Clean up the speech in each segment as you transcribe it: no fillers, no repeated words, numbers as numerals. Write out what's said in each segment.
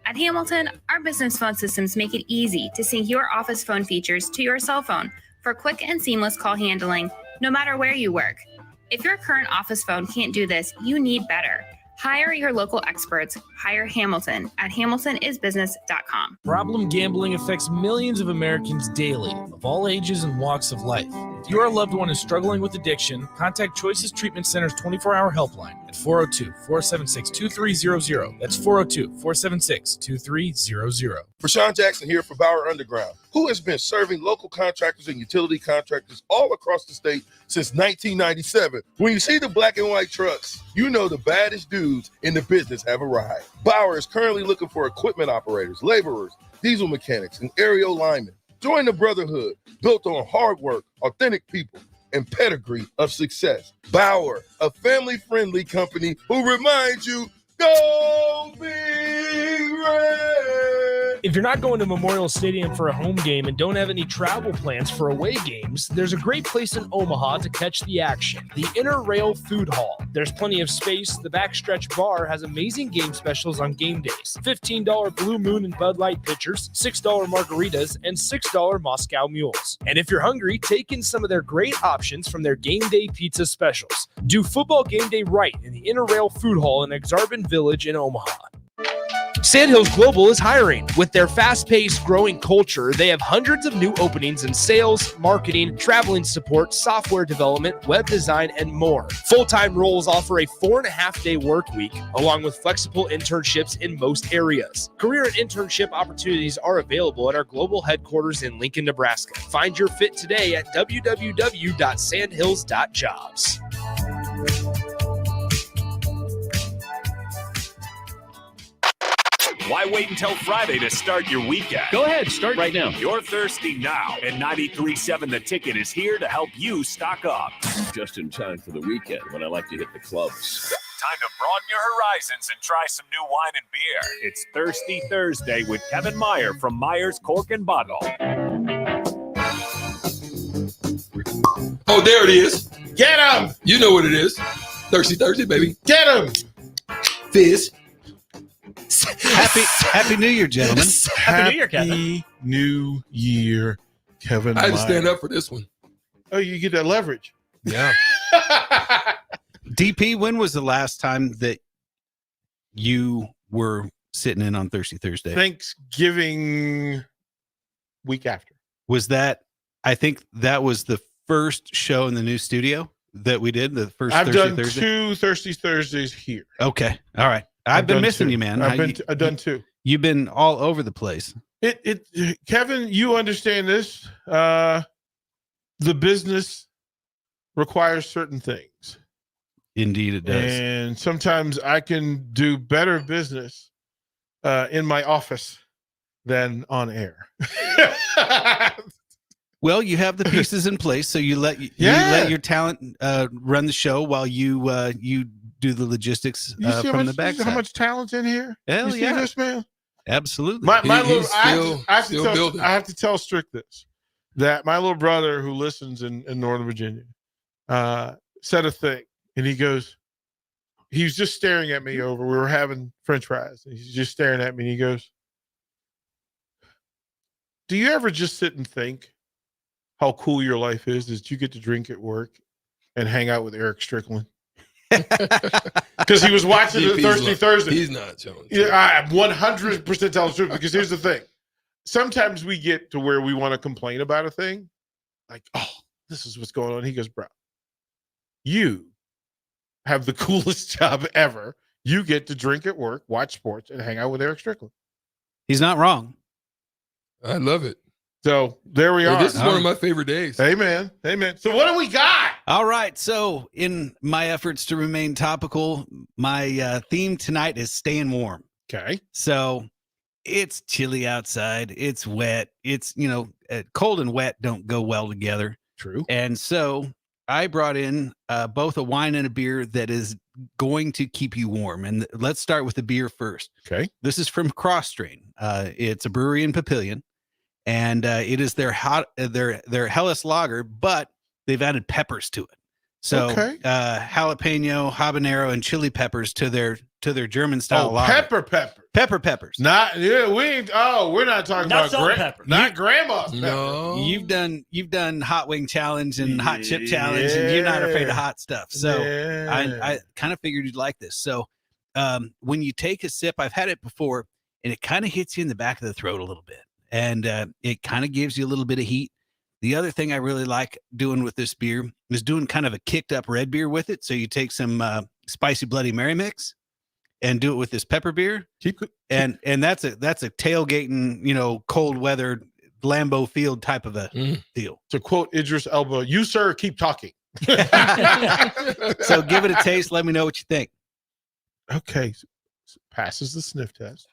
At Hamilton, our business phone systems make it easy to sync your office phone features to your cell phone for quick and seamless call handling, no matter where you work. If your current office phone can't do this, you need better. Hire your local experts. Hire Hamilton at hamiltonisbusiness.com. Problem gambling affects millions of Americans daily, of all ages and walks of life. If your loved one is struggling with addiction, contact Choices Treatment Center's 24-hour helpline at 402-476-2300. That's 402-476-2300. Rashawn Jackson here for Bauer Underground, who has been serving local contractors and utility contractors all across the state since 1997. When you see the black and white trucks, you know the baddest dudes in the business have arrived. Bauer is currently looking for equipment operators, laborers, diesel mechanics, and aerial linemen. Join the brotherhood built on hard work, authentic people, and pedigree of success. Bauer, a family-friendly company who reminds you, go Big Red! If you're not going to Memorial Stadium for a home game and don't have any travel plans for away games, there's a great place in Omaha to catch the action, the Inner Rail Food Hall. There's plenty of space. The Backstretch Bar has amazing game specials on game days. $15 Blue Moon and Bud Light pitchers, $6 margaritas, and $6 Moscow Mules. And if you're hungry, take in some of their great options from their game day pizza specials. Do football game day right in the Inner Rail Food Hall in Exarban Village in Omaha. Sandhills Global is hiring. With their fast-paced, growing culture, they have hundreds of new openings in sales, marketing, traveling support, software development, web design, and more. Full-time roles offer a 4.5-day work week, along with flexible internships in most areas. Career and internship opportunities are available at our global headquarters in Lincoln, Nebraska. Find your fit today at www.sandhills.jobs. Why wait until Friday to start your weekend? Go ahead, start right now. You're thirsty now, and 93.7 The Ticket is here to help you stock up. Just in time for the weekend when I like to hit the clubs. Time to broaden your horizons and try some new wine and beer. It's Thirsty Thursday with Kevin Meyer from Meyer's Cork and Bottle. Oh, there it is. Get him! You know what it is. Thirsty Thursday, baby. Get him! Fizz. Happy New Year, gentlemen. Happy New Year, Kevin. New Year, Kevin. I had to stand up for this one. Oh, you get that leverage. Yeah. DP, when was the last time that you were sitting in on Thirsty Thursday? Thanksgiving week after. Was that, I think that was the first show in the new studio that we did, the first I've Thirsty done Thursday? 2 Thirsty Thursdays here. Okay. All right. I've been missing 2. you, man. I've done 2. You've been all over the place. Kevin, you understand this. The business requires certain things. Indeed it does. And sometimes I can do better business in my office than on air. Well, you have the pieces in place, so you let your talent run the show while you do the logistics from the backside. How much talent's in here? Hell, you see yeah. this, man? Absolutely. I have to tell Strick this, that my little brother who listens in Northern Virginia said a thing, and he was just staring at me over. We were having French fries. And he's just staring at me, and he goes, "Do you ever just sit and think how cool your life is that you get to drink at work and hang out with Eric Strickland?" Because he was watching the Thirsty Thursday. He's not telling. Yeah, I 100% tell the truth. Because here's the thing: sometimes we get to where we want to complain about a thing, like, "Oh, this is what's going on." He goes, "Bro, you have the coolest job ever. You get to drink at work, watch sports, and hang out with Eric Strickland." He's not wrong. I love it. So there we are. This is one of my favorite days. Amen. So what do we got? All right. So in my efforts to remain topical, my theme tonight is staying warm. Okay. So it's chilly outside. It's wet. It's, cold and wet don't go well together. True. And so I brought in both a wine and a beer that is going to keep you warm. And let's start with the beer first. Okay. This is from Cross Strain. It's a brewery in Papillion. And it is their Helles lager, but they've added peppers to it. So jalapeno, habanero, and chili peppers to their to their German style Oh, lager. pepper. Peppers. Not yeah, we ain't. Oh, we're not talking Not about salt and pepper. Not grandma's pepper. No. You've done hot wing challenge and hot chip challenge, and you're not afraid of hot stuff. So I kind of figured you'd like this. So when you take a sip, I've had it before, and it kind of hits you in the back of the throat a little bit, and it kind of gives you a little bit of heat. The other thing I really like doing with this beer is doing kind of a kicked up red beer with it. So you take some spicy Bloody Mary mix and do it with this pepper beer. And that's a tailgating, cold weather Lambeau Field type of a deal. To quote Idris Elba, "You sir, keep talking." So give it a taste. Let me know what you think. Okay, passes the sniff test.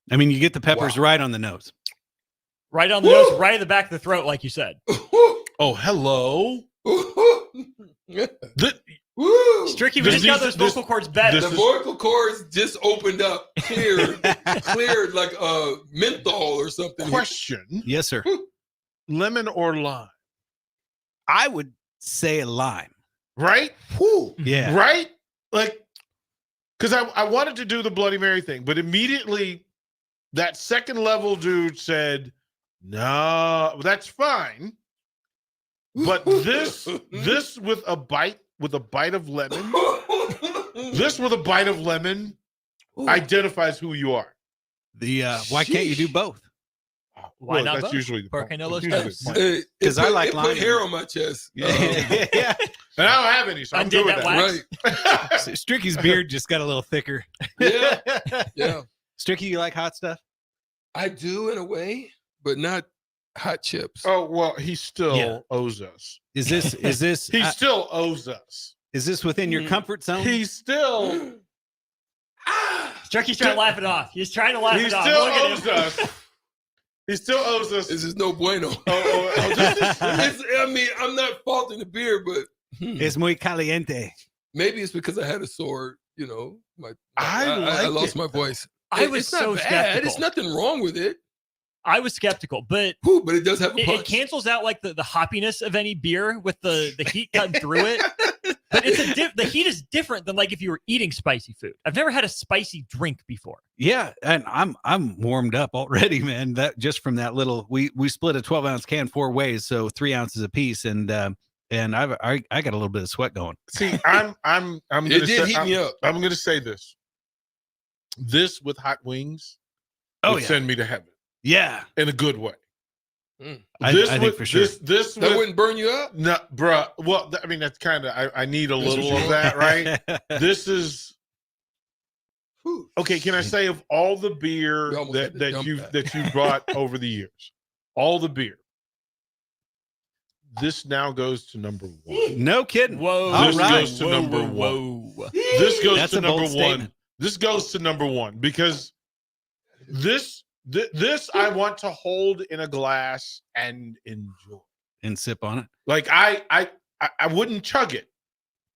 I mean, you get the peppers right on the nose. Right on the nose, right in the back of the throat, like you said. Oh, hello. Stricky, we just got those vocal cords better. The vocal cords just opened up, cleared like a menthol or something. Question. Yes, sir. Lemon or lime? I would say a lime. Right? Whew. Yeah. Right? Like, because I wanted to do the Bloody Mary thing, but immediately that second level dude said, "No, that's fine." But this with a bite of lemon, identifies who you are. Why can't you do both? Why not That's both? usually the Porque point. no los That's dos. usually the point. Because I like it lime. put hair on my chest. Yeah. And I don't have any, so I'm Undid doing that that. wax. Right. Stricky's beard just got a little thicker. Yeah. Yeah. Stricky, you like hot stuff? I do in a way, but not hot chips. Oh, well, he still owes us. Is this He still owes us. is this within your comfort zone? He still Stricky's trying to laugh it off. He's trying to laugh he it off. still Look at owes him. us. He still owes us. This is no bueno. I'm not faulting the beer, but Es muy caliente. maybe it's because I had a sore, I like lost it. my voice. I was It's not so bad. skeptical. There's nothing wrong with it. I was skeptical, but But it does have a it punch. cancels out like the hoppiness of any beer with the heat cutting through it. But the heat is different than like if you were eating spicy food. I've never had a spicy drink before. Yeah, and I'm warmed up already, man. That just from that little we split a 12-ounce can 4 ways, so 3 ounces a piece, and I got a little bit of sweat going. See, I'm It gonna did say, heat me up. I'm gonna say this. This with hot wings would send me to heaven Yeah, in a good way. I think for sure. This That wouldn't burn you up? no, bruh. Well, I mean, that's kind of I need a That's little what of you that, right? This is okay. Can I say of all the beer You almost had to that dump you that. that you brought over the years, all the beer, this now goes to number one. No kidding. Whoa. All This right. goes to number one. Whoa. This goes That's to a bold number one. statement. This goes to number one because this I want to hold in a glass and enjoy. And sip on it. Like I wouldn't chug it,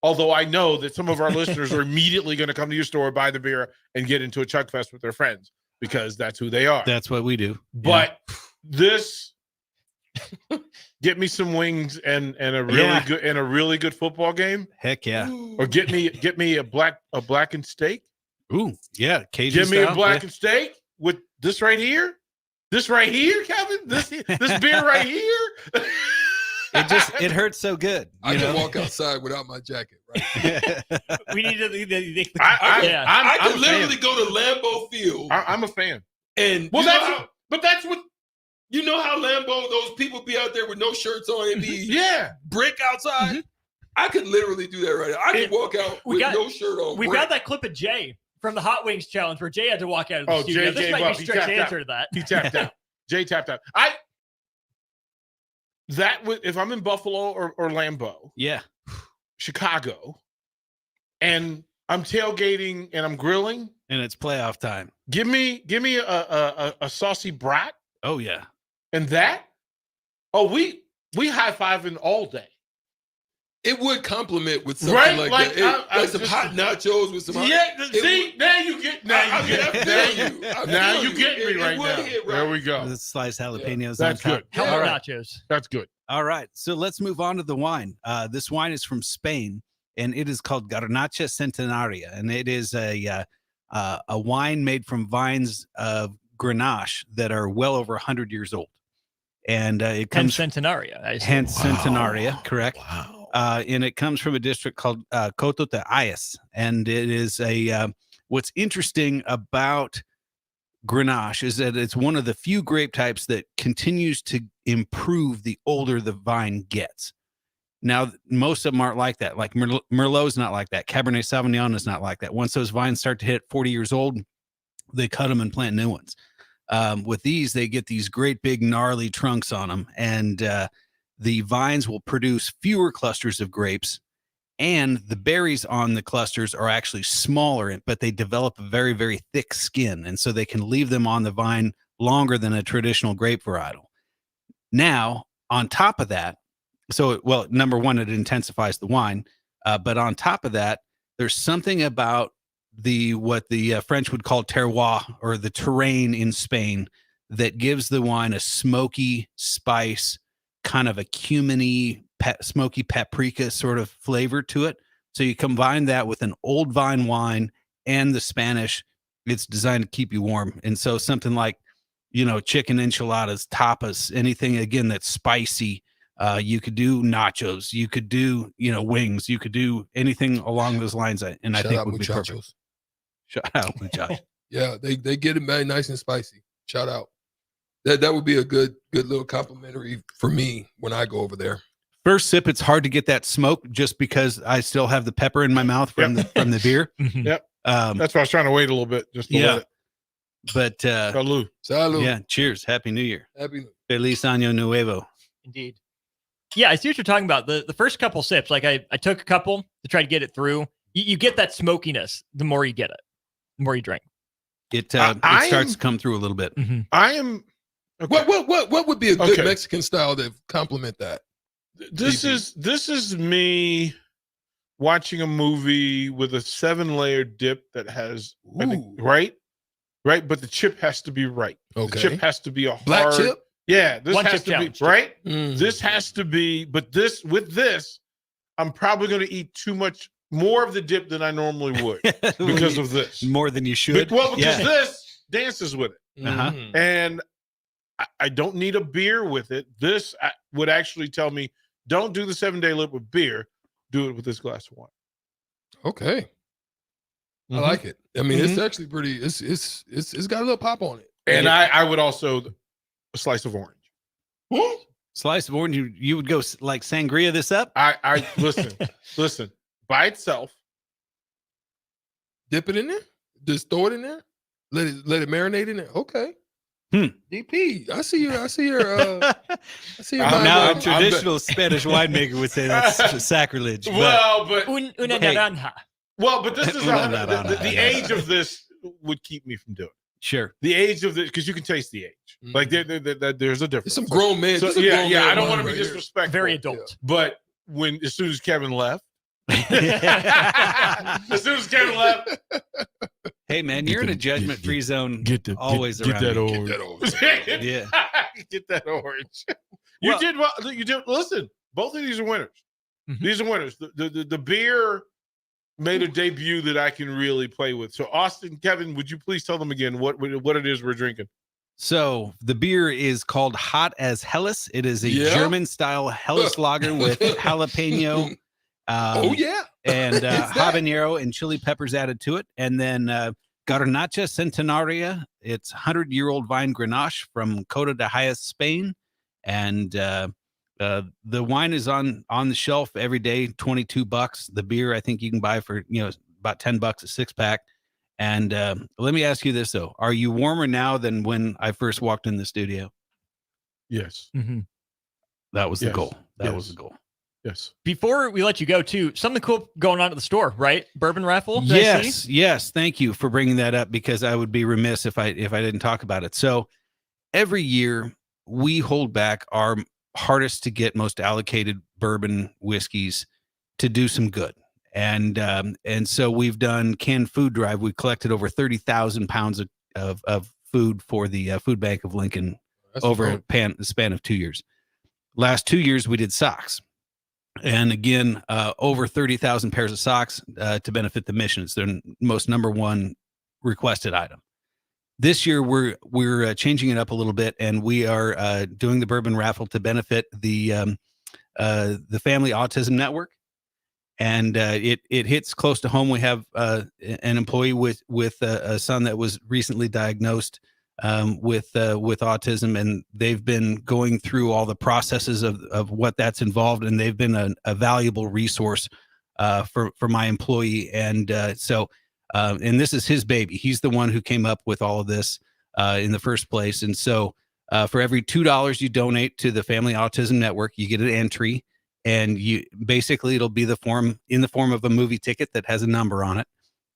although I know that some of our listeners are immediately going to come to your store, buy the beer, and get into a chug fest with their friends because that's who they are. That's what we do. But this, get me some wings and a really good football game, Heck yeah. or get me a blackened steak. Ooh, yeah. Cajun Give me a style. blackened steak with this right here. This right here, Kevin. This beer right here. It hurts so good. I can walk outside without my jacket, right? We need to. I I'm could a literally fan. go to Lambeau Field. I'm a fan. And Well, that's what you know how Lambeau, those people be out there with no shirts on and be Yeah. brick outside. I could literally do that right now. I could walk out with no shirt on. We've brick. got that clip of Jay from the Hot Wings Challenge where Jay had to walk out of the Oh, studio. Jay This gave might up. be He stretch tapped out. answer to that. He tapped out. Jay tapped out. If I'm in Buffalo or Lambeau, Yeah. Chicago, and I'm tailgating and I'm grilling, And it's playoff time. give me a saucy brat Oh yeah. and that. Oh, we high fiving all day. It would complement with something Right, like like, that. I Some just- hot nachos with some hot. See, now you get I feel you. now you get me right It would now. hit There right. we go. The sliced jalapenos. That's on top. good. Hell All of right. nachos. That's good. All right. So let's move on to the wine. This wine is from Spain, and it is called Garnacha Centenaria, and it is a a wine made from vines of Grenache that are well over 100 years old. And it comes Centenaria. Hence Centenaria, correct. Wow. And it comes from a district called Coto de Ayas. And it is what's interesting about Grenache is that it's one of the few grape types that continues to improve the older the vine gets. Now, most of them aren't like that. Like Merlot's not like that. Cabernet Sauvignon is not like that. Once those vines start to hit 40 years old, they cut them and plant new ones. With these, they get these great big gnarly trunks on them, and the vines will produce fewer clusters of grapes, and the berries on the clusters are actually smaller, but they develop a very, very thick skin, and so they can leave them on the vine longer than a traditional grape varietal. Now, on top of that, number one, it intensifies the wine, but on top of that, there's something about what the French would call terroir, or the terrain in Spain, that gives the wine a smoky spice, kind of a cuminy, smoky paprika sort of flavor to it. So you combine that with an old vine wine and the Spanish, it's designed to keep you warm. And so something like, chicken enchiladas, tapas, anything again that's spicy. You could do nachos, you could do, wings, you could do anything along those lines. And I think would be perfect. Shout out, muchachos. Yeah, they get it very nice and spicy. Shout out. That would be a good little complimentary for me when I go over there. First sip, it's hard to get that smoke just because I still have the pepper in my mouth from the beer. Yep. That's why I was trying to wait a little bit just to let it. But Salud. Yeah, cheers. Happy New Year. Happy New Year. Feliz Año Nuevo. Indeed. Yeah, I see what you're talking about. The first couple sips, like I took a couple to try to get it through. You get that smokiness the more you get it, the more you drink. It starts to come through a little bit. Mm-hmm. I am. Okay. What would be a good Mexican style to complement that? This is me watching a movie with a 7-layer dip that has right, but the chip has to be right. Okay. The chip has to be a black hard chip. Yeah, this One has chip to be right. This has to be, but with this, I'm probably going to eat more of the dip than I normally would because of this. More than you should. Because this dances with it. Uh-huh. And I don't need a beer with it. This would actually tell me, don't do the 7-day lip with beer. Do it with this glass of wine. Okay. I like it. I mean, it's actually pretty. It's got a little pop on it. And I would also a slice of orange. Slice of orange. You would go like sangria this up. I listen. By itself. Dip it in there. Just throw it in there. Let it marinate in there. Okay. DP, I see your. Now a traditional Spanish winemaker would say that's sacrilege. Well, but una naranja. Well, but this is the age of this would keep me from doing it. Sure. The age of this, because you can taste the age. Like there's a difference. Some grown men. So, I don't want to be disrespectful. Very adult. But as soon as Kevin left, hey man, you're in a judgment-free zone. Always get that orange. Yeah, get that orange. You did well. You did. Listen, both of these are winners. These are winners. The beer made a debut that I can really play with. So Austin, Kevin, would you please tell them again what it is we're drinking? So the beer is called Hot as Helles. It is a German-style Helles lager with jalapeno. And habanero and chili peppers added to it. And then Garnacha Centenaria. It's 100-year-old vine Grenache from Coto de Hayas, Spain. And the wine is on the shelf every day, $22. The beer I think you can buy for about $10 a 6-pack. And let me ask you this though: are you warmer now than when I first walked in the studio? Yes. That was the goal. That was the goal. Yes. Before we let you go, too, something cool going on at the store, right? Bourbon raffle. Yes. Thank you for bringing that up because I would be remiss if I didn't talk about it. So every year we hold back our hardest to get, most allocated bourbon whiskeys to do some good, and so we've done canned food drive. We collected over 30,000 pounds of food for the food bank of Lincoln. That's over a span of 2 years. Last 2 years we did socks. And again, over 30,000 pairs of socks to benefit the mission. It's their most number one requested item. This year we're changing it up a little bit, and we are doing the bourbon raffle to benefit the Family Autism Network. And it hits close to home. We have an employee with a son that was recently diagnosed with autism, and they've been going through all the processes of what that's involved, and they've been a valuable resource for my employee. And and this is his baby. He's the one who came up with all of this in the first place. And so for every $2 you donate to the Family Autism Network, you get an entry, and it'll be in the form of a movie ticket that has a number on it.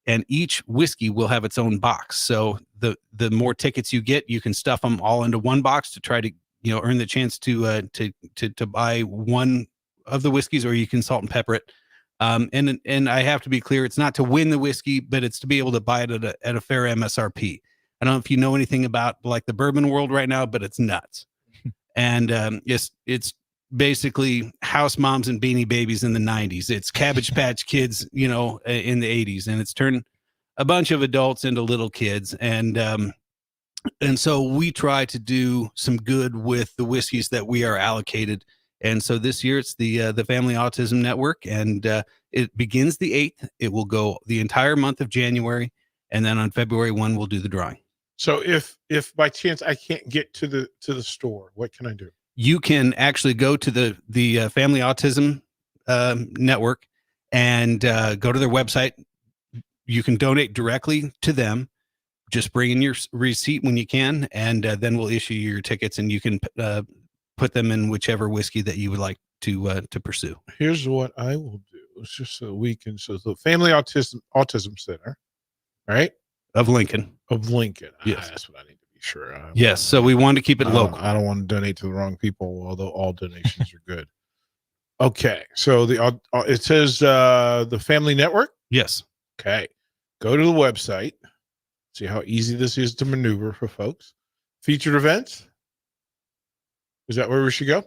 And each whiskey will have its own box. So the more tickets you get, you can stuff them all into one box to try to earn the chance to buy one of the whiskeys, or you can salt and pepper it. And I have to be clear, it's not to win the whiskey, but it's to be able to buy it at a fair MSRP. I don't know if you know anything about like the bourbon world right now, but it's nuts. And it's basically House Moms and Beanie Babies in the 90s. It's Cabbage Patch Kids, in the 80s, and it's turned a bunch of adults into little kids. And so we try to do some good with the whiskeys that we are allocated. And so this year it's the Family Autism Network, and it begins the 8th. It will go the entire month of January, and then on February 1 we'll do the drawing. So if by chance I can't get to the store, what can I do? You can actually go to the Family Autism Network and go to their website. You can donate directly to them. Just bring in your receipt when you can, and then we'll issue you your tickets, and you can put them in whichever whiskey that you would like to pursue. Here's what I will do. It's just so we can. So the Family Autism Center, right? Of Lincoln. Yes, that's what I need to be sure. Yes. So we want to keep it local. I don't want to donate to the wrong people, although all donations are good. Okay. So it says the Family Network. Yes. Okay. Go to the website. See how easy this is to maneuver for folks. Featured events. Is that where we should go?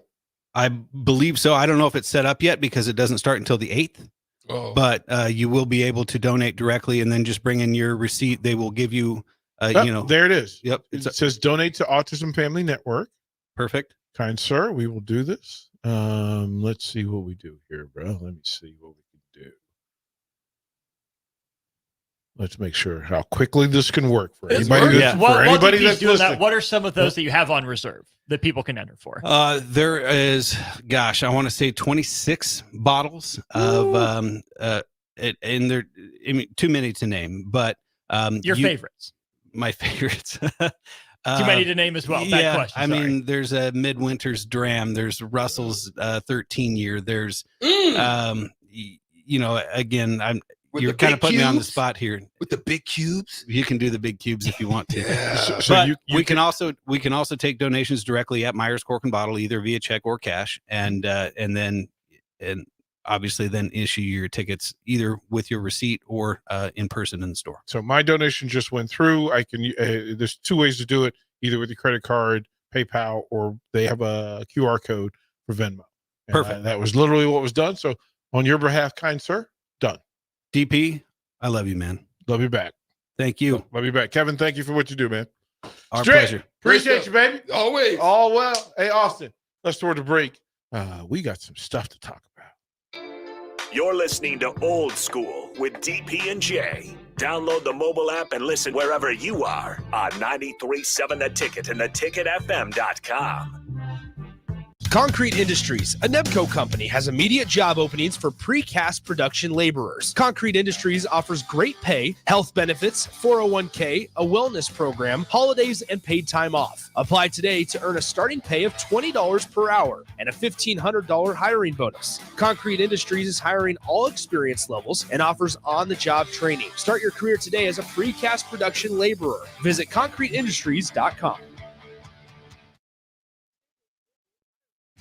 I believe so. I don't know if it's set up yet because it doesn't start until the 8th. Oh. But you will be able to donate directly, and then just bring in your receipt. They will give you, there it is. Yep. It says donate to Autism Family Network. Perfect. Kind sir, we will do this. Let's see what we do here, bro. Let me see what we can do. Let's make sure how quickly this can work for anybody. That's doing listening. that, what are some of those that you have on reserve that people can enter for? There is, I want to say 26 bottles of, and they're, too many to name, but your favorites. My favorites. Too many to name as well. Bad question. Sorry. There's a Midwinter's Dram. There's Russell's 13 year. There's, again, you're kind of putting me on the spot here with the big cubes. You can do the big cubes if you want to. Yeah. So we can also take donations directly at Myers Cork and Bottle, either via check or cash, and obviously then issue your tickets either with your receipt or in person in the store. So my donation just went through. I can. There's two ways to do it: either with your credit card, PayPal, or they have a QR code for Venmo. And Perfect. That was literally what was done. So on your behalf, kind sir, done. DP, I love you, man. Love you back. Thank you. Love you back. Kevin, thank you for what you do, man. Our pleasure. Appreciate you, baby. Always. All well. Hey, Austin, let's throw the break. We got some stuff to talk about. You're listening to Old School with DP and J. Download the mobile app and listen wherever you are on 93.7 The Ticket and theticketfm.com. Concrete Industries, a Nebco company, has immediate job openings for precast production laborers. Concrete Industries offers great pay, health benefits, 401k, a wellness program, holidays, and paid time off. Apply today to earn a starting pay of $20 per hour and a $1,500 hiring bonus. Concrete Industries is hiring all experience levels and offers on-the-job training. Start your career today as a precast production laborer. Visit concreteindustries.com.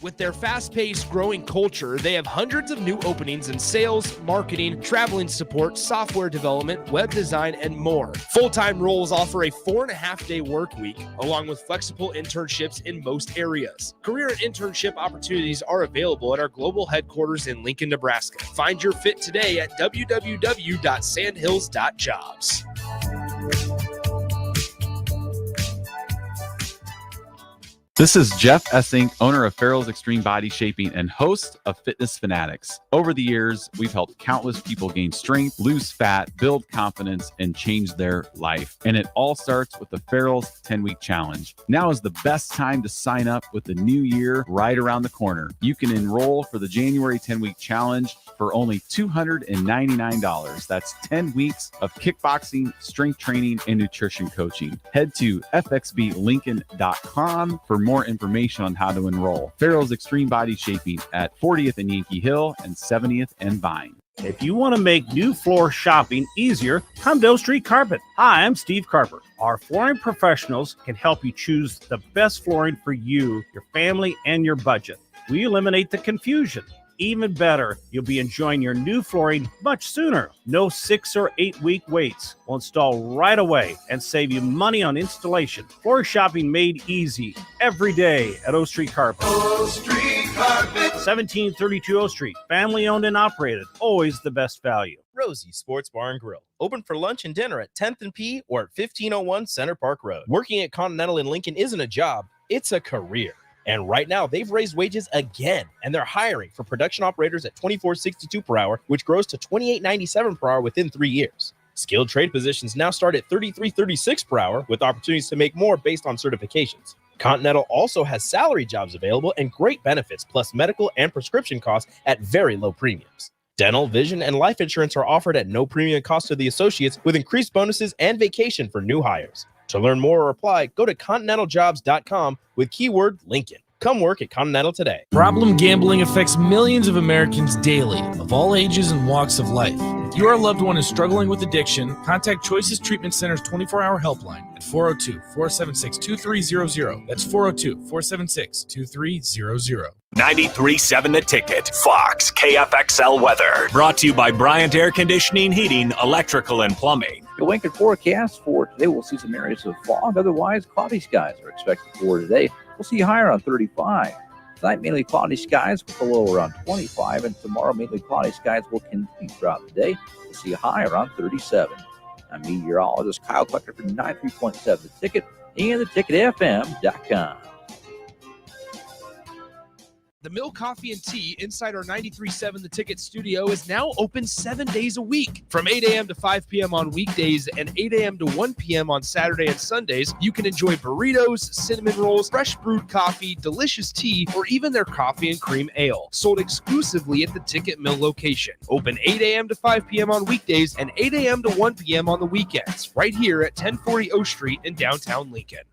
With their fast-paced, growing culture, they have hundreds of new openings in sales, marketing, traveling support, software development, web design, and more. Full-time roles offer a 4.5-day work week, along with flexible internships in most areas. Career and internship opportunities are available at our global headquarters in Lincoln, Nebraska. Find your fit today at www.sandhills.jobs. This is Jeff Essing, owner of Farrell's Extreme Body Shaping and host of Fitness Fanatics. Over the years, we've helped countless people gain strength, lose fat, build confidence, and change their life. And it all starts with the Farrell's 10-Week Challenge. Now is the best time to sign up with the new year right around the corner. You can enroll for the January 10-Week Challenge for only $299. That's 10 weeks of kickboxing, strength training, and nutrition coaching. Head to fxblincoln.com for more information on how to enroll. Farrell's Extreme Body Shaping at 40th and Yankee Hill and 70th and Vine. If you want to make new floor shopping easier, come to O Street Carpet. Hi, I'm Steve Carper. Our flooring professionals can help you choose the best flooring for you, your family, and your budget. We eliminate the confusion. Even better, you'll be enjoying your new flooring much sooner. No 6 or 8 week waits. We'll install right away and save you money on installation. Floor shopping made easy every day at O Street Carpet. O Street Carpet. 1732 O Street. Family owned and operated. Always the best value. Rosie Sports Bar and Grill. Open for lunch and dinner at 10th and P or at 1501 Center Park Road. Working at Continental in Lincoln isn't a job, it's a career. And right now, they've raised wages again, and they're hiring for production operators at $24.62 per hour, which grows to $28.97 per hour within 3 years. Skilled trade positions now start at $33.36 per hour, with opportunities to make more based on certifications. Continental also has salary jobs available and great benefits, plus medical and prescription costs at very low premiums. Dental, vision, and life insurance are offered at no premium cost to the associates, with increased bonuses and vacation for new hires. To learn more or apply, go to continentaljobs.com with keyword Lincoln. Come work at Continental today. Problem gambling affects millions of Americans daily, of all ages and walks of life. If your loved one is struggling with addiction, contact Choices Treatment Center's 24-hour helpline at 402-476-2300. That's 402-476-2300. 93.7 The Ticket, Fox, KFXL weather. Brought to you by Bryant Air Conditioning, Heating, Electrical, and Plumbing. The Lincoln forecast for today, we'll see some areas of fog. Otherwise, cloudy skies are expected for today. We'll see higher on 35. Tonight, mainly cloudy skies with a low around 25. And tomorrow, mainly cloudy skies will continue throughout the day. We'll see a high around 37. I'm meteorologist Kyle Klecker from 93.7 The Ticket and theticketfm.com. The Mill Coffee and Tea inside our 93.7 The Ticket studio is now open 7 days a week. From 8 a.m. to 5 p.m. on weekdays and 8 a.m. to 1 p.m. on Saturday and Sundays, you can enjoy burritos, cinnamon rolls, fresh brewed coffee, delicious tea, or even their coffee and cream ale. Sold exclusively at the Ticket Mill location. Open 8 a.m. to 5 p.m. on weekdays and 8 a.m. to 1 p.m. on the weekends. Right here at 1040 O Street in downtown Lincoln.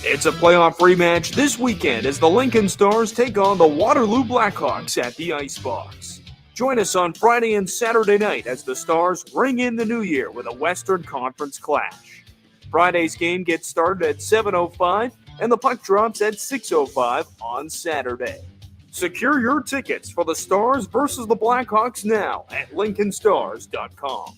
It's a playoff rematch this weekend as the Lincoln Stars take on the Waterloo Blackhawks at the Icebox. Join us on Friday and Saturday night as the Stars ring in the new year with a Western Conference clash. Friday's game gets started at 7:05 and the puck drops at 6:05 on Saturday. Secure your tickets for the Stars versus the Blackhawks now at LincolnStars.com.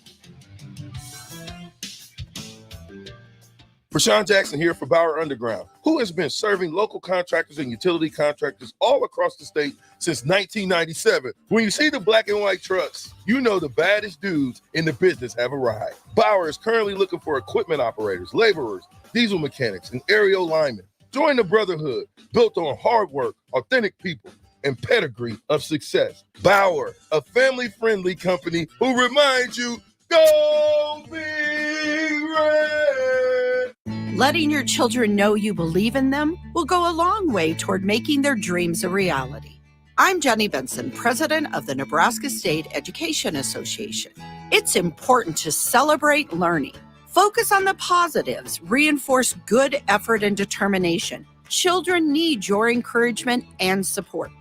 Rashawn Jackson here for Bauer Underground, who has been serving local contractors and utility contractors all across the state since 1997. When you see the black and white trucks, you know the baddest dudes in the business have arrived. Bauer is currently looking for equipment operators, laborers, diesel mechanics, and aerial linemen. Join the brotherhood built on hard work, authentic people, and pedigree of success. Bauer, a family-friendly company who reminds you, go Big Red! Letting your children know you believe in them will go a long way toward making their dreams a reality. I'm Jenny Benson, president of the Nebraska State Education Association. It's important to celebrate learning, focus on the positives, reinforce good effort and determination. Children need your encouragement and support.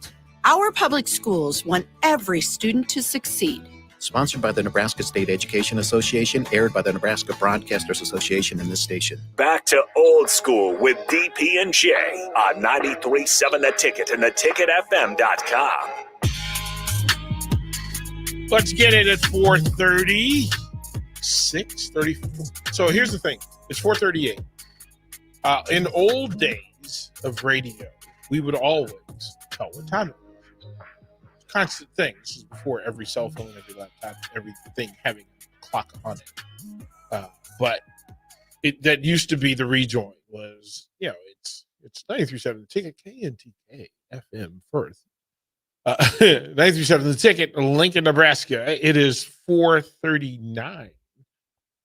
Our public schools want every student to succeed. Sponsored by the Nebraska State Education Association, aired by the Nebraska Broadcasters Association in this station. Back to old school with DP and J on 93.7 The Ticket and theticketfm.com. Let's get it at 4:30. 6:34. So here's the thing. It's 4:38. In old days of radio, we would always tell what time it was. Constant thing. This is before every cell phone, every laptop, everything having a clock on it. But that used to be the rejoin was, it's 93.7 The Ticket, KNTK FM Firth. 93.7 The Ticket, Lincoln, Nebraska. It is 4:39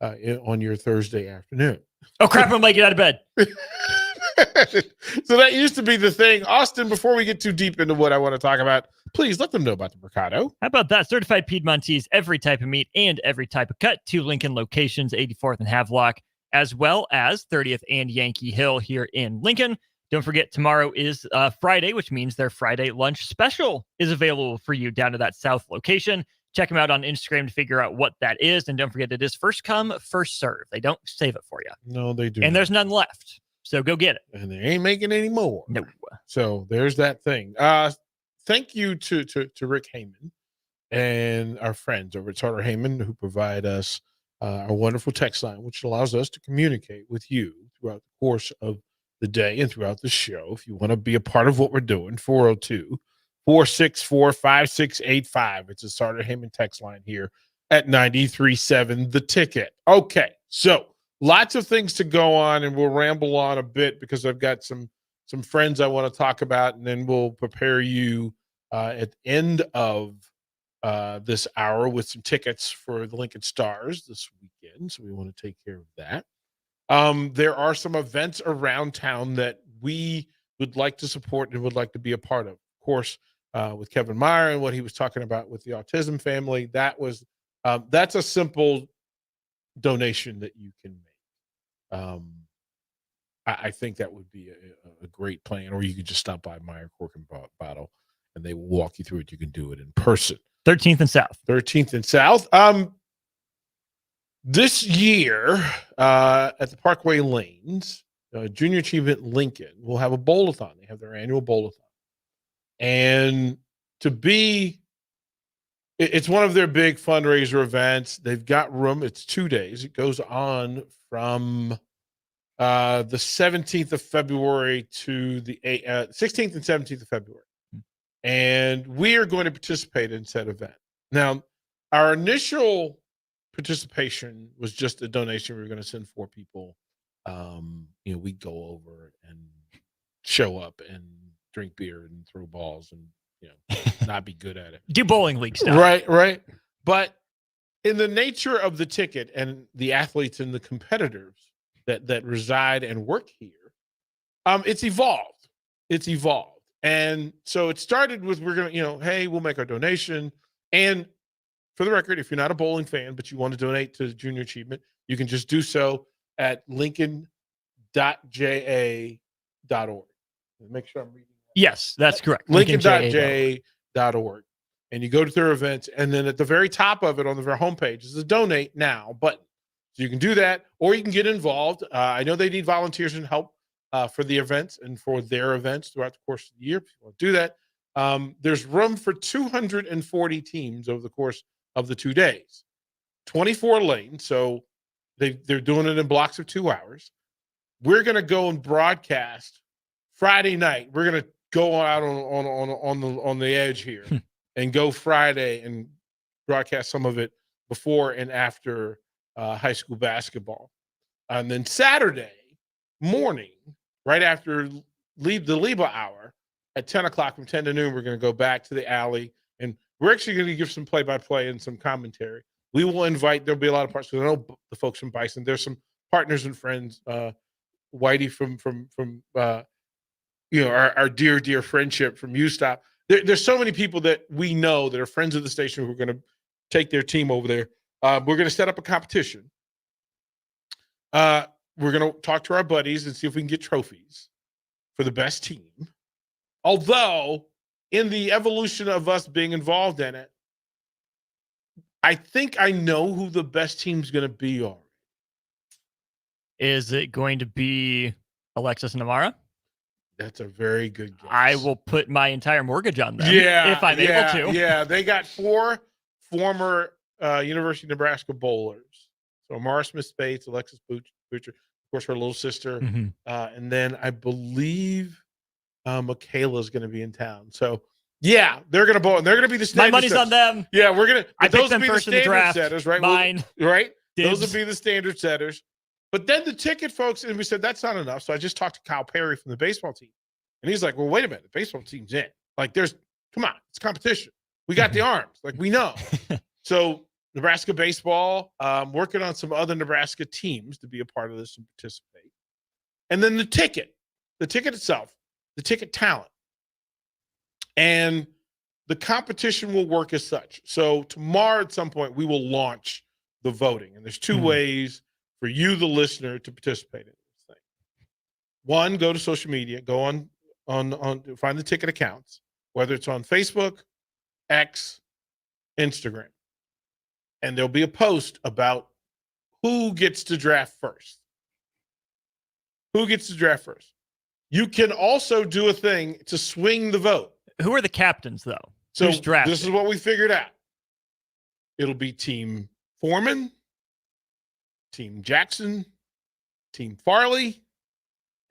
on your Thursday afternoon. Oh, crap, I'm like, get out of bed. So that used to be the thing. Austin, before we get too deep into what I want to talk about, please let them know about the Mercado. How about that? Certified Piedmontese, every type of meat and every type of cut. 2 Lincoln locations, 84th and Havelock, as well as 30th and Yankee Hill here in Lincoln. Don't forget, tomorrow is Friday, which means their Friday lunch special is available for you down to that South location. Check them out on Instagram to figure out what that is. And don't forget, it is first come, first serve. They don't save it for you. No, they do. And there's none left. So go get it. And they ain't making any more. No. So there's that thing. Thank you to Rick Heyman and our friends over at Charter Heyman who provide us our wonderful text line, which allows us to communicate with you throughout the course of the day and throughout the show. If you want to be a part of what we're doing, 402-464-5685. It's a Charter Heyman text line here at 93.7 The Ticket. Okay, so lots of things to go on, and we'll ramble on a bit because I've got some friends I want to talk about, and then we'll prepare you at the end of this hour with some tickets for the Lincoln Stars this weekend. So we want to take care of that. There are some events around town that we would like to support and would like to be a part of. Of course, with Kevin Meyer and what he was talking about with the autism family, that's a simple donation that you can make. I think that would be a great plan, or you could just stop by Meyer Cork and Bottle and they will walk you through it. You can do it in person. 13th and South. 13th and South. This year at the Parkway Lanes, Junior Achievement Lincoln will have a bowl-a-thon. They have their annual bowl-a-thon. And it's one of their big fundraiser events. They've got room. It's 2 days. It goes on from the 17th of February to the 16th and 17th of February. And we are going to participate in said event. Now, our initial participation was just a donation. We were going to send 4 people. We'd go over and show up and drink beer and throw balls and, not be good at it. Do bowling league stuff. Right. But in the nature of the ticket and the athletes and the competitors that reside and work here, it's evolved. And so it started with, we're going to, hey, we'll make our donation. And for the record, if you're not a bowling fan, but you want to donate to Junior Achievement, you can just do so at lincoln.ja.org. Make sure I'm reading that. Yes, that's correct. Lincoln.ja.org. And you go to their events, and then at the very top of it on the homepage is a donate now button. So you can do that, or you can get involved. I know they need volunteers and help for the events and for their events throughout the course of the year. If you want to do that, there's room for 240 teams over the course of the 2 days. 24 lanes, so they're doing it in blocks of 2 hours. We're going to go and broadcast Friday night. We're going to go out on the edge here and go Friday and broadcast some of it before and after high school basketball. And then Saturday morning, right after the LIBA hour at 10 o'clock from 10 to noon, we're going to go back to the alley, and we're actually going to give some play-by-play and some commentary. We will invite, there'll be a lot of parts, because I know the folks from Bison, there's some partners and friends, Whitey from our dear friendship from USTOP. There's so many people that we know that are friends of the station who are going to take their team over there. We're going to set up a competition. We're going to talk to our buddies and see if we can get trophies for the best team. Although, in the evolution of us being involved in it, I think I know who the best team's going to be already. Is it going to be Alexis and Amara? That's a very good guess. I will put my entire mortgage on them if I'm able to. Yeah, they got 4 former University of Nebraska bowlers. So Amara Smith-Spates, Alexis Butcher, of course, her little sister. Mm-hmm. And then I believe Michaela's going to be in town. So, yeah, they're going to bowl. And they're going to be the standard My money's setters. on them. Yeah, we're going to. I Those picked them will be first the in the standard draft. setters, right? Mine. Right? Dibs. Those will be the standard setters. But then the ticket folks, and we said, that's not enough. So I just talked to Kyle Perry from the baseball team. And he's like, well, wait a minute. The baseball team's in. Like, come on, it's competition. We got the arms. Like, we know. So Nebraska baseball, working on some other Nebraska teams to be a part of this and participate. And then the ticket itself, the ticket talent. And the competition will work as such. So tomorrow at some point, we will launch the voting. And there's two ways for you, the listener, to participate in this thing. One, go to social media, go on find the ticket accounts, whether it's on Facebook, X, Instagram. And there'll be a post about who gets to draft first. Who gets to draft first? You can also do a thing to swing the vote. Who are the captains, though? So Who's drafted? This is what we figured out. It'll be Team Foreman, Team Jackson, Team Farley,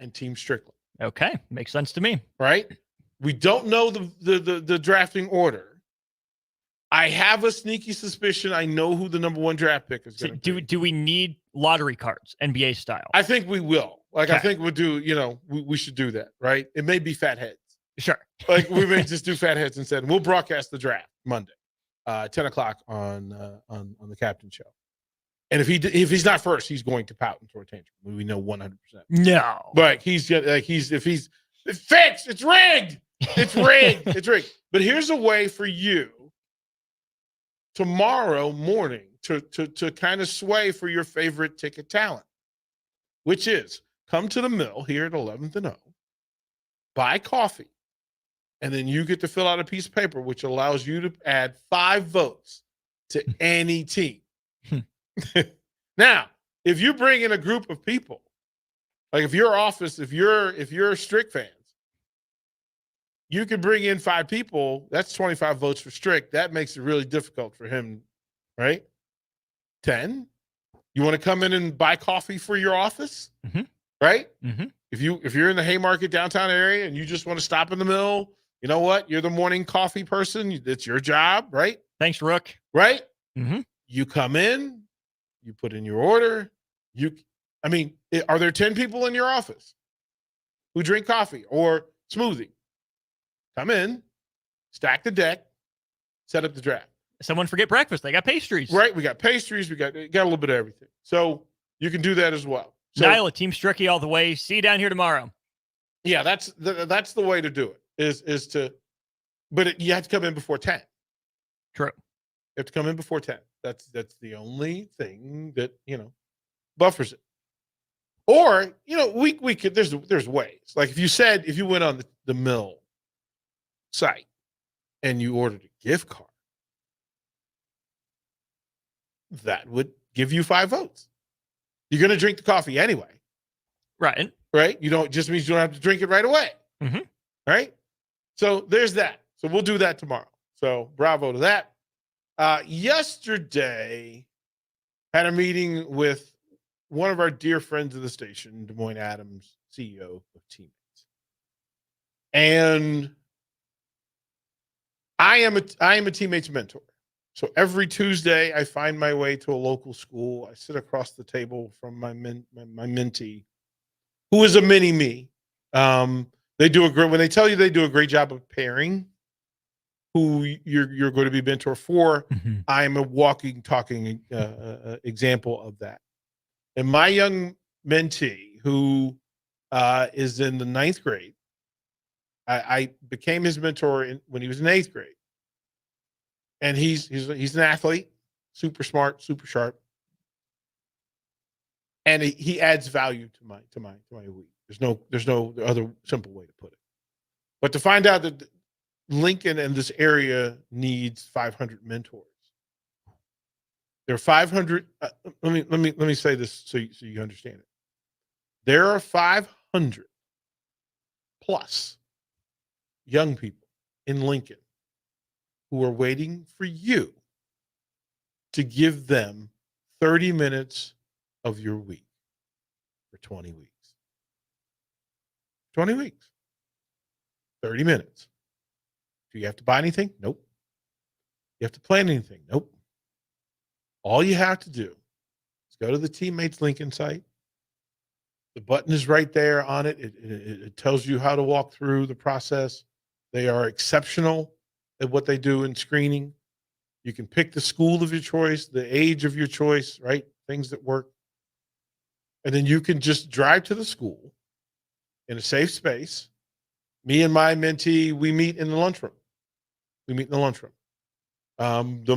and Team Strickland. Okay, makes sense to me. Right? We don't know the drafting order. I have a sneaky suspicion I know who the number one draft pick is going to be. Do we need lottery cards, NBA style? I think we will. Like, okay. I think we'll do, we should do that, right? It may be fat heads. Sure. Like, we may just do fat heads instead. We'll broadcast the draft Monday, 10 o'clock on the Captain Show. And if he's not first, he's going to pout and throw a tantrum. We know 100%. No. But it's fixed. It's rigged. It's rigged. It's rigged. But here's a way for you tomorrow morning to kind of sway for your favorite ticket talent, which is come to the mill here at 11th and O, buy coffee, and then you get to fill out a piece of paper, which allows you to add 5 votes to any team. Now, if you bring in a group of people, like if you're Strick fans, you could bring in 5 people. That's 25 votes for Strick. That makes it really difficult for him, right? 10. You want to come in and buy coffee for your office, right? Mm-hmm. If you're in the Haymarket downtown area and you just want to stop in the mill, you know what? You're the morning coffee person. It's your job, right? Thanks, Rook. Right? Mm-hmm. You come in, you put in your order. Are there 10 people in your office who drink coffee or smoothie? Come in, stack the deck, set up the draft. Someone forget breakfast. They got pastries. Right. We got pastries. We got a little bit of everything. So you can do that as well. So, Nyla, Team Stricky all the way. See you down here tomorrow. Yeah, that's the way to do it you have to come in before 10. True. You have to come in before 10. That's the only thing that, buffers it. Or, we could, there's ways. Like if you went on the mill site and you ordered a gift card, that would give you 5 votes. You're going to drink the coffee anyway. Right. Right? Just means you don't have to drink it right away. Mm-hmm. Right? So there's that. So we'll do that tomorrow. So bravo to that. Yesterday, had a meeting with one of our dear friends of the station, Des Moines Adams, CEO of Teammates. And I am a Teammates mentor. So every Tuesday, I find my way to a local school. I sit across the table from my mentee, who is a mini me. They do when they tell you they do a great job of pairing who you're going to be mentor for. Mm-hmm. I'm a walking, talking example of that. And my young mentee, who is in the 9th grade, I became his mentor when he was in 8th grade. And he's an athlete, super smart, super sharp, and he adds value to my week. There's no other simple way to put it. But to find out that Lincoln and this area needs 500 mentors, there are 500. Let me say this so you understand it. There are 500 plus young people in Lincoln who are waiting for you to give them 30 minutes of your week for 20 weeks. 20 weeks. 30 minutes. Do you have to buy anything? Nope. You have to plan anything? Nope. All you have to do is go to the Teammates Lincoln site, The button is right there on it. It tells you how to walk through the process. They are exceptional at what they do in screening. You can pick the school of your choice, the age of your choice, right? Things that work. And then you can just drive to the school in a safe space. Me and my mentee, we meet in the lunchroom. The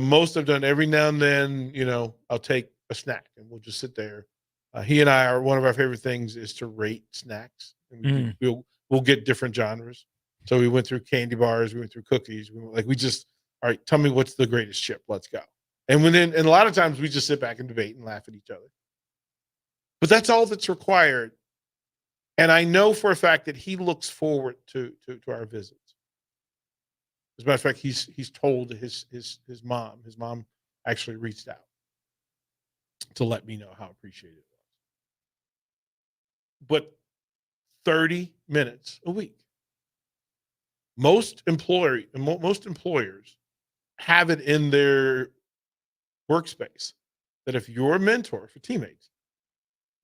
most I've done, every now and then, I'll take a snack and we'll just sit there. He and I are, one of our favorite things is to rate snacks. And we'll get different genres. So we went through candy bars, we went through cookies. All right, tell me what's the greatest chip. Let's go. And a lot of times we just sit back and debate and laugh at each other. But that's all that's required. And I know for a fact that he looks forward to our visits. As a matter of fact, he's told his mom. His mom actually reached out to let me know how appreciated it was. But 30 minutes a week. Most employers have it in their workspace that if you're a mentor for teammates,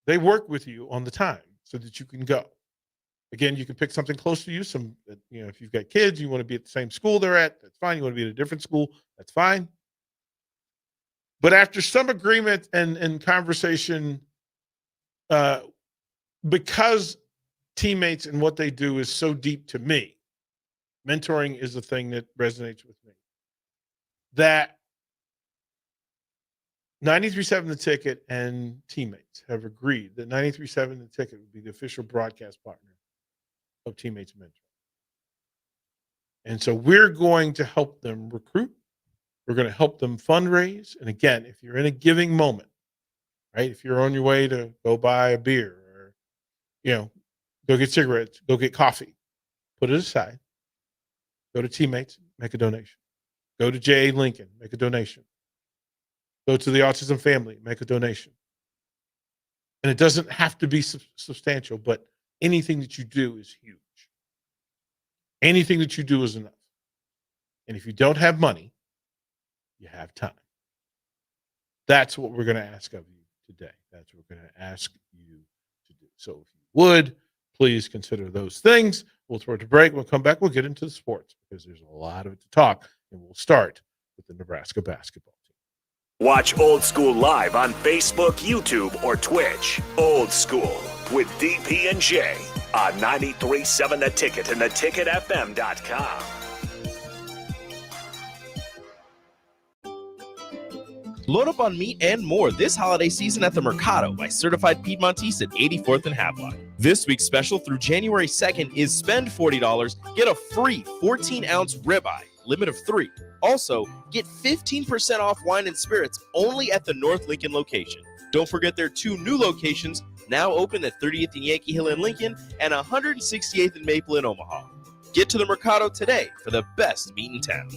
they work with you on the time so that you can go. Again, you can pick something close to you. If you've got kids, you want to be at the same school they're at, that's fine. You want to be at a different school, that's fine. But after some agreement and conversation, because teammates and what they do is so deep to me, mentoring is the thing that resonates with me. That 93.7 The Ticket and teammates have agreed that 93.7 The Ticket would be the official broadcast partner of Teammates Mentoring. And so we're going to help them recruit. We're going to help them fundraise. And again, if you're in a giving moment, right? If you're on your way to go buy a beer or, go get cigarettes, go get coffee, put it aside. Go to Teammates, make a donation. Go to J.A. Lincoln, make a donation. Go to the Autism Family, make a donation. And it doesn't have to be substantial, but anything that you do is huge. Anything that you do is enough. And if you don't have money, you have time. That's what we're going to ask of you today. That's what we're going to ask you to do. So if you would, please consider those things. We'll throw it to break. We'll come back. We'll get into the sports because there's a lot of it to talk. And we'll start with the Nebraska basketball team. Watch Old School live on Facebook, YouTube, or Twitch. Old School with DP and J on 93.7 The Ticket and theticketfm.com. Load up on meat and more this holiday season at the Mercado by Certified Piedmontese at 84th and Havelock. This week's special through January 2nd is spend $40, get a free 14-ounce ribeye, limit of 3. Also, get 15% off wine and spirits only at the North Lincoln location. Don't forget their 2 new locations, now open at 30th and Yankee Hill in Lincoln and 168th and Maple in Omaha. Get to the Mercado today for the best meat in town.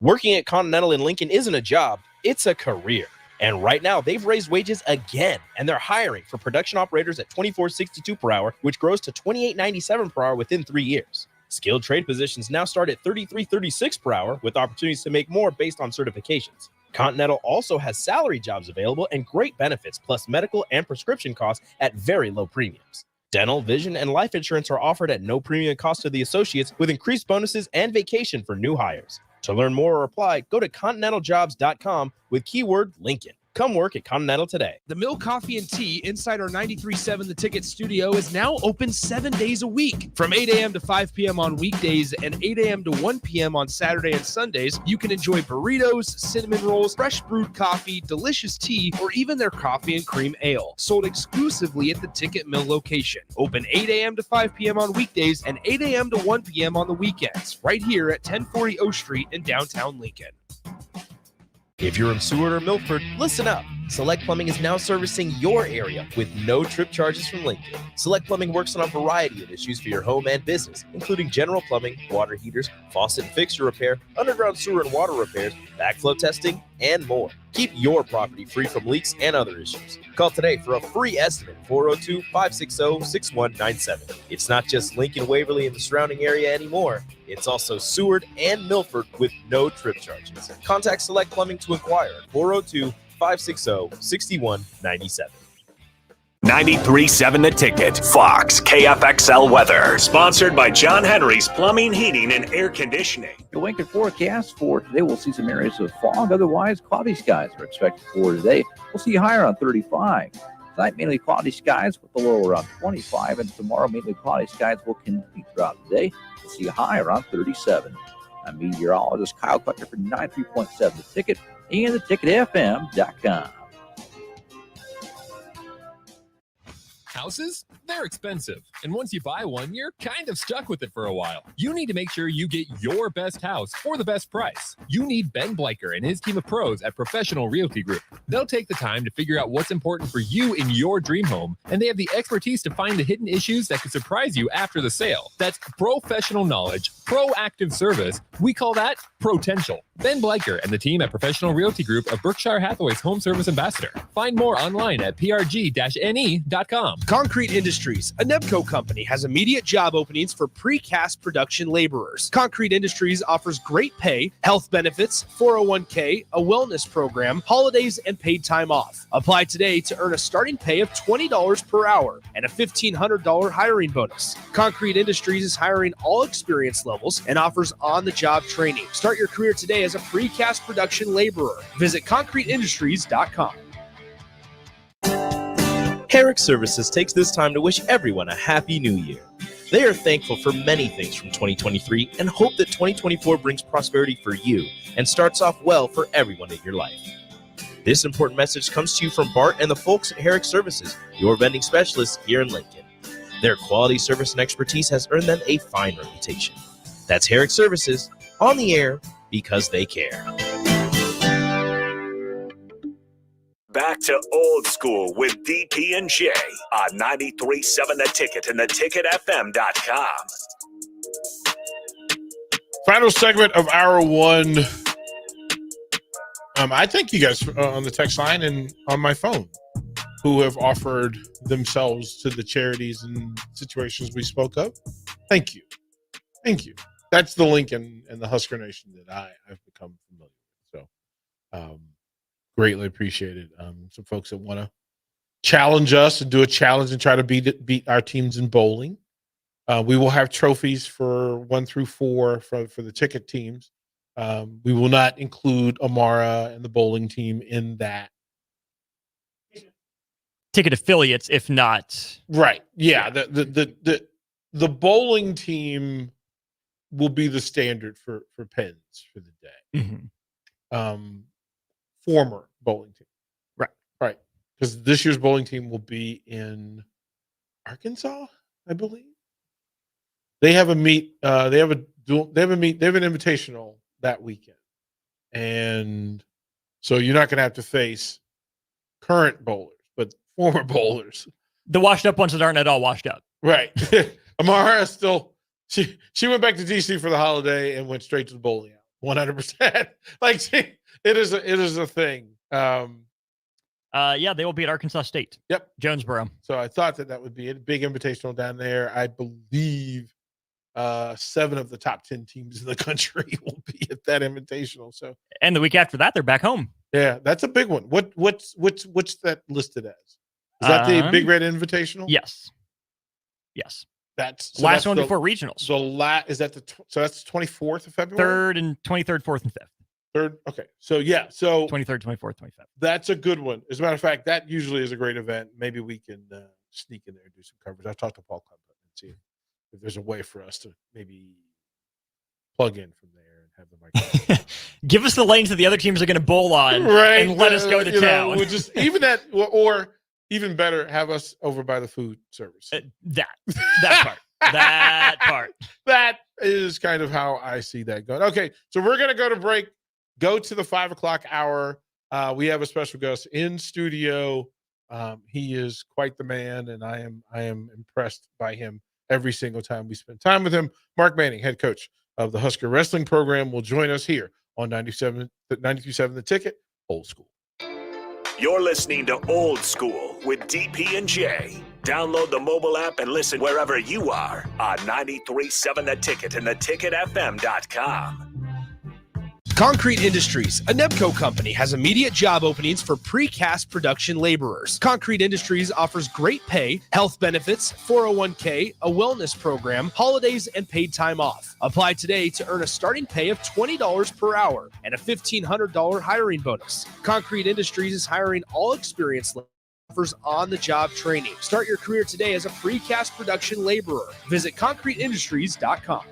Working at Continental in Lincoln isn't a job, it's a career. And right now, they've raised wages again, and they're hiring for production operators at $24.62 per hour, which grows to $28.97 per hour within 3 years. Skilled trade positions now start at $33.36 per hour, with opportunities to make more based on certifications. Continental also has salary jobs available and great benefits, plus medical and prescription costs at very low premiums. Dental, vision, and life insurance are offered at no premium cost to the associates, with increased bonuses and vacation for new hires. To learn more or apply, go to continentaljobs.com with keyword Lincoln. Come work at Continental today. The Mill Coffee and Tea inside our 93.7 The Ticket studio is now open 7 days a week. From 8 a.m. to 5 p.m. on weekdays and 8 a.m. to 1 p.m. on Saturday and Sundays, you can enjoy burritos, cinnamon rolls, fresh brewed coffee, delicious tea, or even their coffee and cream ale. Sold exclusively at the Ticket Mill location. Open 8 a.m. to 5 p.m. on weekdays and 8 a.m. to 1 p.m. on the weekends, right here at 1040 O Street in downtown Lincoln. If you're in Seward or Milford, listen up. Select Plumbing is now servicing your area with no trip charges from Lincoln. Select Plumbing works on a variety of issues for your home and business, including general plumbing, water heaters, faucet and fixture repair, underground sewer and water repairs, backflow testing, and more. Keep your property free from leaks and other issues. Call today for a free estimate, 402-560-6197. It's not just Lincoln, Waverly, and the surrounding area anymore. It's also Seward and Milford with no trip charges. Contact Select Plumbing to inquire at 402-560-6197. 93.7 The Ticket, Fox, KFXL weather. Sponsored by John Henry's Plumbing, Heating, and Air Conditioning. Your Lincoln forecast for today, we'll see some areas of fog. Otherwise, cloudy skies are expected for today. We'll see higher on 35. Tonight, mainly cloudy skies with a low around 25. And tomorrow, mainly cloudy skies will continue throughout the day. We'll see a high around 37. I'm meteorologist Kyle Clucker for 93.7 The Ticket and theticketfm.com. Houses? They're expensive. And once you buy one, you're kind of stuck with it for a while. You need to make sure you get your best house for the best price. You need Ben Bleicher and his team of pros at Professional Realty Group. They'll take the time to figure out what's important for you in your dream home, and they have the expertise to find the hidden issues that could surprise you after the sale. That's professional knowledge, proactive service. We call that potential. Ben Bleicher and the team at Professional Realty Group of Berkshire Hathaway's Home Service Ambassador. Find more online at prg-ne.com. Concrete Industries, a Nebco company, has immediate job openings for precast production laborers. Concrete Industries offers great pay, health benefits, 401k, a wellness program, holidays, and paid time off. Apply today to earn a starting pay of $20 per hour and a $1,500 hiring bonus. Concrete Industries is hiring all experience levels and offers on-the-job training. Start your career today as a precast production laborer. Visit concreteindustries.com. Herrick Services takes this time to wish everyone a happy new year. They are thankful for many things from 2023 and hope that 2024 brings prosperity for you and starts off well for everyone in your life. This important message comes to you from Bart and the folks at Herrick Services, your vending specialists here in Lincoln. Their quality service and expertise has earned them a fine reputation. That's Herrick Services, on the air because they care. Back to old school with DP and J on 93.7 The Ticket and theticketfm.com. Final segment of hour one. I thank you guys on the text line and on my phone who have offered themselves to the charities and situations we spoke of. Thank you. Thank you. That's the Lincoln and the Husker Nation that I've become familiar with. So, greatly appreciated. Some folks that want to challenge us and do a challenge and try to beat our teams in bowling. We will have trophies for 1 through 4 for the ticket teams. We will not include Amara and the bowling team in that. Ticket affiliates, if not. Right. Yeah. The bowling team will be the standard for pens for the day. Mm-hmm. Former bowling team. Right. Because this year's bowling team will be in Arkansas, I believe. They have a meet. They have an invitational that weekend, and so you're not going to have to face current bowlers, but former bowlers. The washed up ones that aren't at all washed up. Right. Amara still. She went back to DC for the holiday and went straight to the bowling alley. 100%. Like it is a thing. Yeah, they will be at Arkansas State. Yep. Jonesboro. So I thought that would be a big invitational down there. I believe 7 of the top 10 teams in the country will be at that invitational. So and the week after that, they're back home. Yeah, that's a big one. What's that listed as? Is that the Big Red Invitational? Yes. That's last one before regionals. So is that so that's the 24th of February? 3rd and 23rd, 4th and 5th. 3rd. Okay. So yeah. So 23rd, 24th, 25th. That's a good one. As a matter of fact, that usually is a great event. Maybe we can sneak in there and do some coverage. I'll talk to Paul Club and see if there's a way for us to maybe plug in from there and have the microphone. Give us the lanes that the other teams are going to bowl on, right? And let us go to town. We'll just even that, or even better, have us over by the food service. That part. That part. That is kind of how I see that going. Okay, so we're going to go to break. Go to the 5 o'clock hour. We have a special guest in studio. He is quite the man, and I am impressed by him every single time we spend time with him. Mark Manning, head coach of the Husker wrestling program, will join us here on 93.7 The Ticket, Old School. You're listening to Old School with DP and J. Download the mobile app and listen wherever you are on 93.7 The Ticket and theticketfm.com. Concrete Industries, a Nebco company, has immediate job openings for precast production laborers. Concrete Industries offers great pay, health benefits, 401k, a wellness program, holidays, and paid time off. Apply today to earn a starting pay of $20 per hour and a $1,500 hiring bonus. Concrete Industries is hiring all experienced offers on-the-job training. Start your career today as a precast production laborer. Visit concreteindustries.com.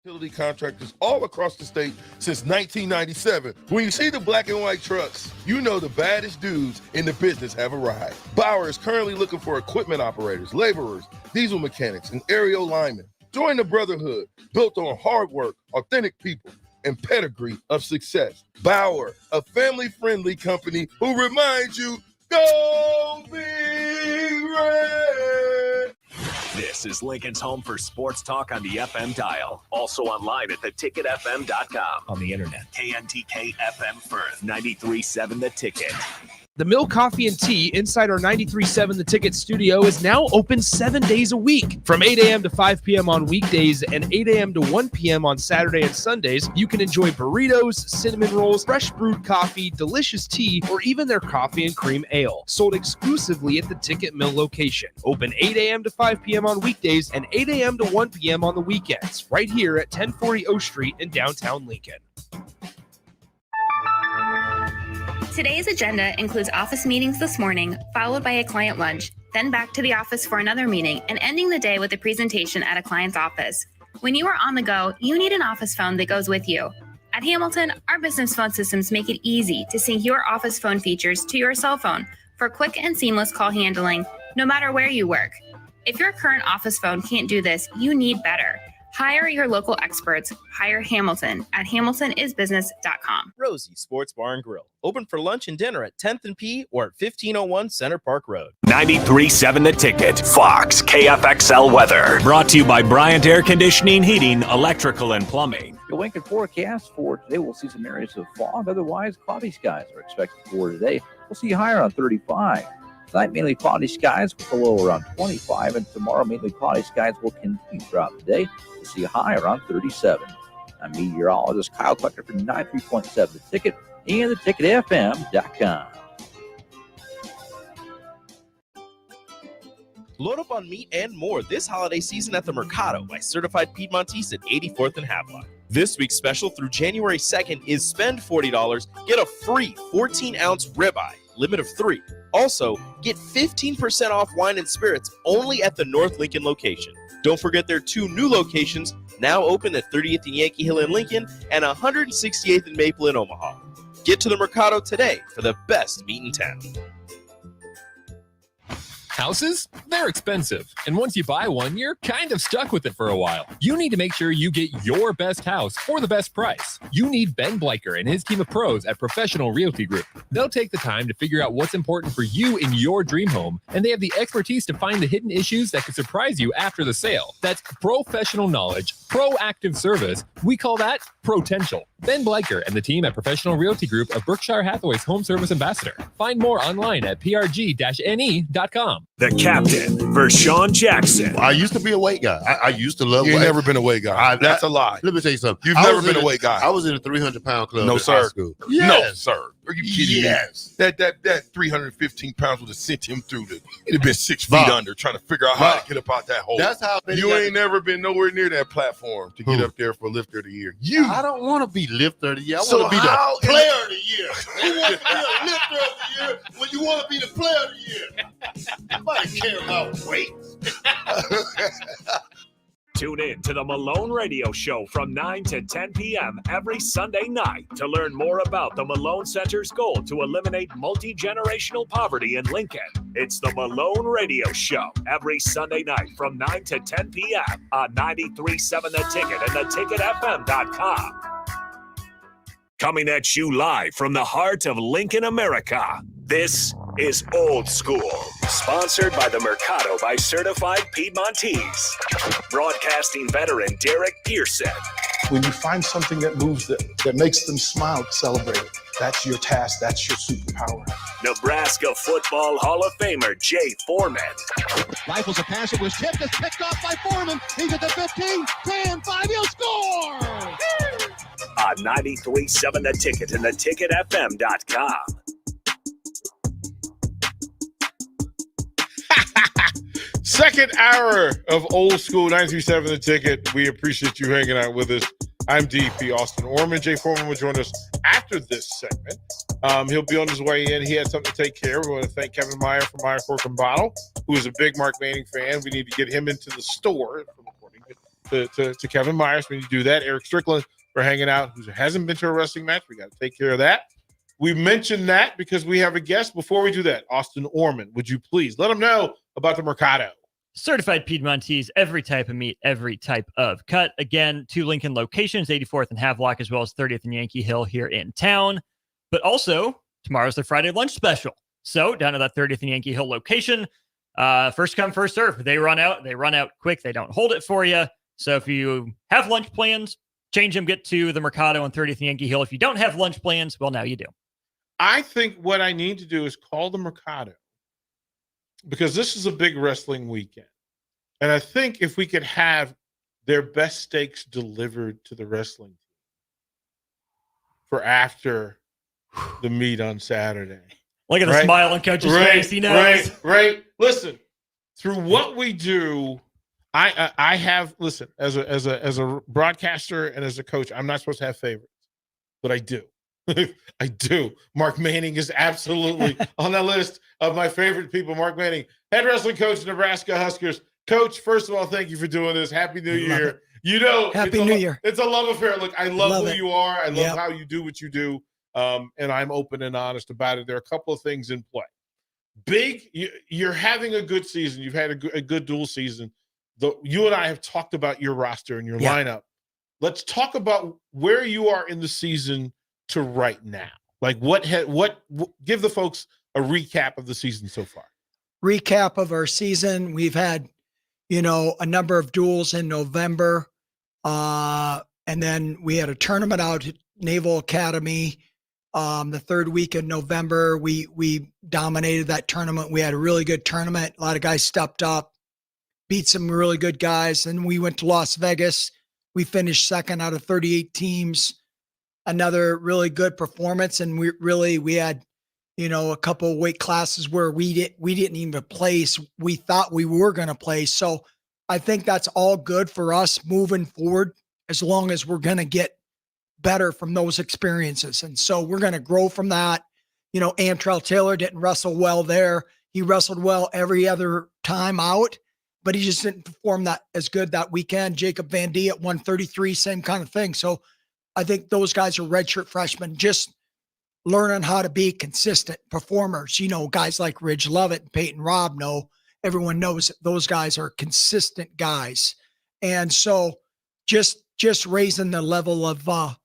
Utility contractors all across the state since 1997. When you see the black and white trucks, you know the baddest dudes in the business have arrived. Bauer is currently looking for equipment operators, laborers, diesel mechanics, and aerial linemen. Join the brotherhood built on hard work, authentic people, and pedigree of success. Bauer, a family-friendly company who reminds you, go Big Red! This is Lincoln's home for sports talk on the FM dial. Also online at theticketfm.com. On the internet. KNTK FM Firth, 93.7 The Ticket. The Mill Coffee and Tea inside our 93.7 The Ticket studio is now open 7 days a week. From 8 a.m. to 5 p.m. on weekdays and 8 a.m. to 1 p.m. on Saturday and Sundays, you can enjoy burritos, cinnamon rolls, fresh brewed coffee, delicious tea, or even their coffee and cream ale. Sold exclusively at the Ticket Mill location. Open 8 a.m. to 5 p.m. on weekdays and 8 a.m. to 1 p.m. on the weekends. Right here at 1040 O Street in downtown Lincoln. Today's agenda includes office meetings this morning, followed by a client lunch, then back to the office for another meeting, and ending the day with a presentation at a client's office. When you are on the go, you need an office phone that goes with you. At Hamilton, our business phone systems make it easy to sync your office phone features to your cell phone for quick and seamless call handling, no matter where you work. If your current office phone can't do this, you need better. Hire your local experts. Hire Hamilton at hamiltonisbusiness.com. Rosie Sports Bar and Grill. Open for lunch and dinner at 10th and P or at 1501 Center Park Road. 93.7 The Ticket. Fox KFXL weather. Brought to you by Bryant Air Conditioning, Heating, Electrical, and Plumbing. The Lincoln forecast for today, we'll see some areas of fog. Otherwise, cloudy skies are expected for today. We'll see higher on 35. Tonight, mainly cloudy skies with a low around 25. And tomorrow, mainly cloudy skies will continue throughout the day. We'll see a high around 37. I'm meteorologist Kyle Clucker for 93.7 The Ticket and theticketfm.com. Load up on meat and more this holiday season at the Mercado by Certified Piedmontese at 84th and Havelock. This week's special through January 2nd is spend $40, get a free 14-ounce ribeye, limit of 3. Also, get 15% off wine and spirits only at the North Lincoln location. Don't forget their 2 new locations, now open at 30th and Yankee Hill in Lincoln and 168th and Maple in Omaha. Get to the Mercado today for the best meat in town. Houses? They're expensive. And once you buy one, you're kind of stuck with it for a while. You need to make sure you get your best house for the best price. You need Ben Bleicher and his team of pros at Professional Realty Group. They'll take the time to figure out what's important for you in your dream home, and they have the expertise to find the hidden issues that could surprise you after the sale. That's professional knowledge, proactive service. We call that potential. Ben Bleicher and the team at Professional Realty Group of Berkshire Hathaway's home service ambassador. Find more online at prg-ne.com. The captain, Vershawn Jackson. I used to be a weight guy. I used to love weight. You've never been a weight guy. That's a lie. Let me tell you something. You've never been a weight guy. I was in a 300-pound club No, in sir. high school. Yes. No, sir. Are you kidding Yes. me? That 315 pounds would have sent him through the. He'd have been 6 feet Bob. under trying to figure out how to get up out that hole. That's how you ain't never been nowhere near that platform to get up there for lifter of the year. I don't want to be lifter of the year. I So want to be how the player of the year. Who wants to be a lifter of the year when you want to be the player of the year? Nobody care about weight. Tune in to the Malone Radio Show from 9 to 10 p.m. every Sunday night to learn more about the Malone Center's goal to eliminate multi-generational poverty in Lincoln. It's the Malone Radio Show every Sunday night from 9 to 10 p.m. on 93.7 The Ticket and theticketfm.com. Coming at you live from the heart of Lincoln, America. This is Old School, sponsored by the Mercado by Certified Piedmontese. Broadcasting veteran Derek Pearson. When you find something that moves them, that makes them smile, celebrate it. That's your task. That's your superpower. Nebraska Football Hall of Famer Jay Foreman. Rifles a pass. It was tipped. It's picked off by Foreman. He's at the 15, 10, 5. He'll score. On 93.7 The Ticket and theticketfm.com. Second hour of Old School 93.7 The Ticket. We appreciate you hanging out with us. I'm DP Austin Orman. Jay Foreman will join us after this segment. He'll be on his way in. He had something to take care of. We want to thank Kevin Meyer from Meyer Cork and Bottle, who is a big Mark Manning fan. We need to get him into the store, according to Kevin Myers. We need to do that. Eric Strickland for hanging out, who hasn't been to a wrestling match. We got to take care of that. We mentioned that because we have a guest. Before we do that, Austin Orman, would you please let them know about the Mercado? Certified Piedmontese, every type of meat, every type of cut. Again, 2 Lincoln locations, 84th and Havelock, as well as 30th and Yankee Hill here in town. But also, tomorrow's their Friday lunch special. So down to that 30th and Yankee Hill location, first come, first serve. They run out quick. They don't hold it for you. So if you have lunch plans, change them, get to the Mercado on 30th and Yankee Hill. If you don't have lunch plans, well, now you do. I think what I need to do is call the Mercado, because this is a big wrestling weekend. And I think if we could have their best steaks delivered to the wrestling team for after the meet on Saturday. Look at the smile on Coach's face. He knows. Right. Listen, through what we do, I have, listen, as a broadcaster and as a coach, I'm not supposed to have favorites, but I do. I do. Mark Manning is absolutely on the list of my favorite people. Mark Manning, head wrestling coach, Nebraska Huskers. Coach, first of all, thank you for doing this. Happy New Year. You know, Happy New Year. It's a love affair. Look, I love who it. you are. I love how you do what you do. And I'm open and honest about it. There are a couple of things in play. Big, you're having a good season. You've had a good dual season. You and I have talked about your roster and your lineup. Let's talk about where you are in the season to right now. Like what give the folks a recap of the season so far. Recap of our season. We've had, a number of duels in November. And then we had a tournament out at Naval Academy. The third week in November, we dominated that tournament. We had a really good tournament. A lot of guys stepped up, beat some really good guys. And we went to Las Vegas. We finished second out of 38 teams. Another really good performance. And we had, a couple of weight classes where we didn't even place. We thought we were going to play. So I think that's all good for us moving forward, as long as we're going to get better from those experiences. And so we're going to grow from that. Antrell Taylor didn't wrestle well there. He wrestled well every other time out, but he just didn't perform that as good that weekend. Jacob Van D at 133, same kind of thing. So I think those guys are redshirt freshmen, just learning how to be consistent performers. Guys like Ridge Lovett and Peyton Robb everyone knows that those guys are consistent guys. And so just raising the level of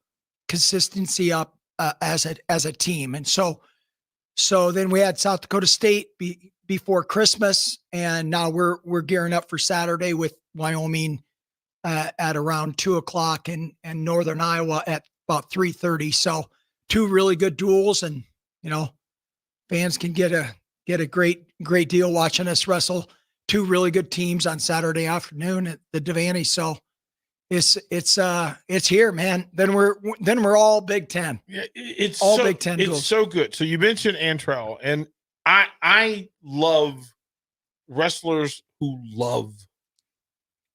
consistency up as a team. And so then we had South Dakota State before Christmas, and now we're gearing up for Saturday with Wyoming at around 2:00 and Northern Iowa at about 3:30. So 2 really good duels, and fans can get a great deal watching us wrestle 2 really good teams on Saturday afternoon at the Devaney. So it's here, man. Then we're all Big Ten. Yeah, it's all so, Big Ten. It's duels. so good. So you mentioned Antrell, and I love wrestlers who love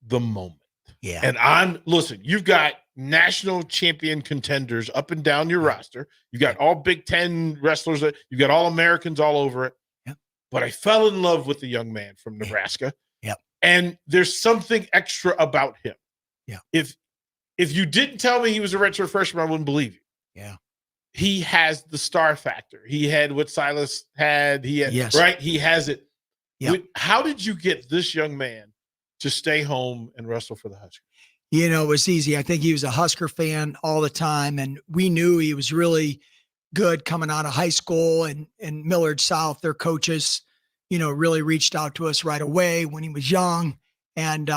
the moment. Yeah. And listen, you've got national champion contenders up and down your roster. You've got all Big Ten wrestlers. You've got all Americans all over it. Yep. But I fell in love with the young man from Nebraska. Yep. And there's something extra about him. Yeah. If you didn't tell me he was a redshirt freshman, I wouldn't believe you. Yeah. He has the star factor. He had what Silas had. Yes. Right? He has it. Yep. How did you get this young man to stay home and wrestle for the Huskers? It was easy. I think he was a Husker fan all the time, and we knew he was really good coming out of high school. And Millard South, their coaches, really reached out to us right away when he was young, and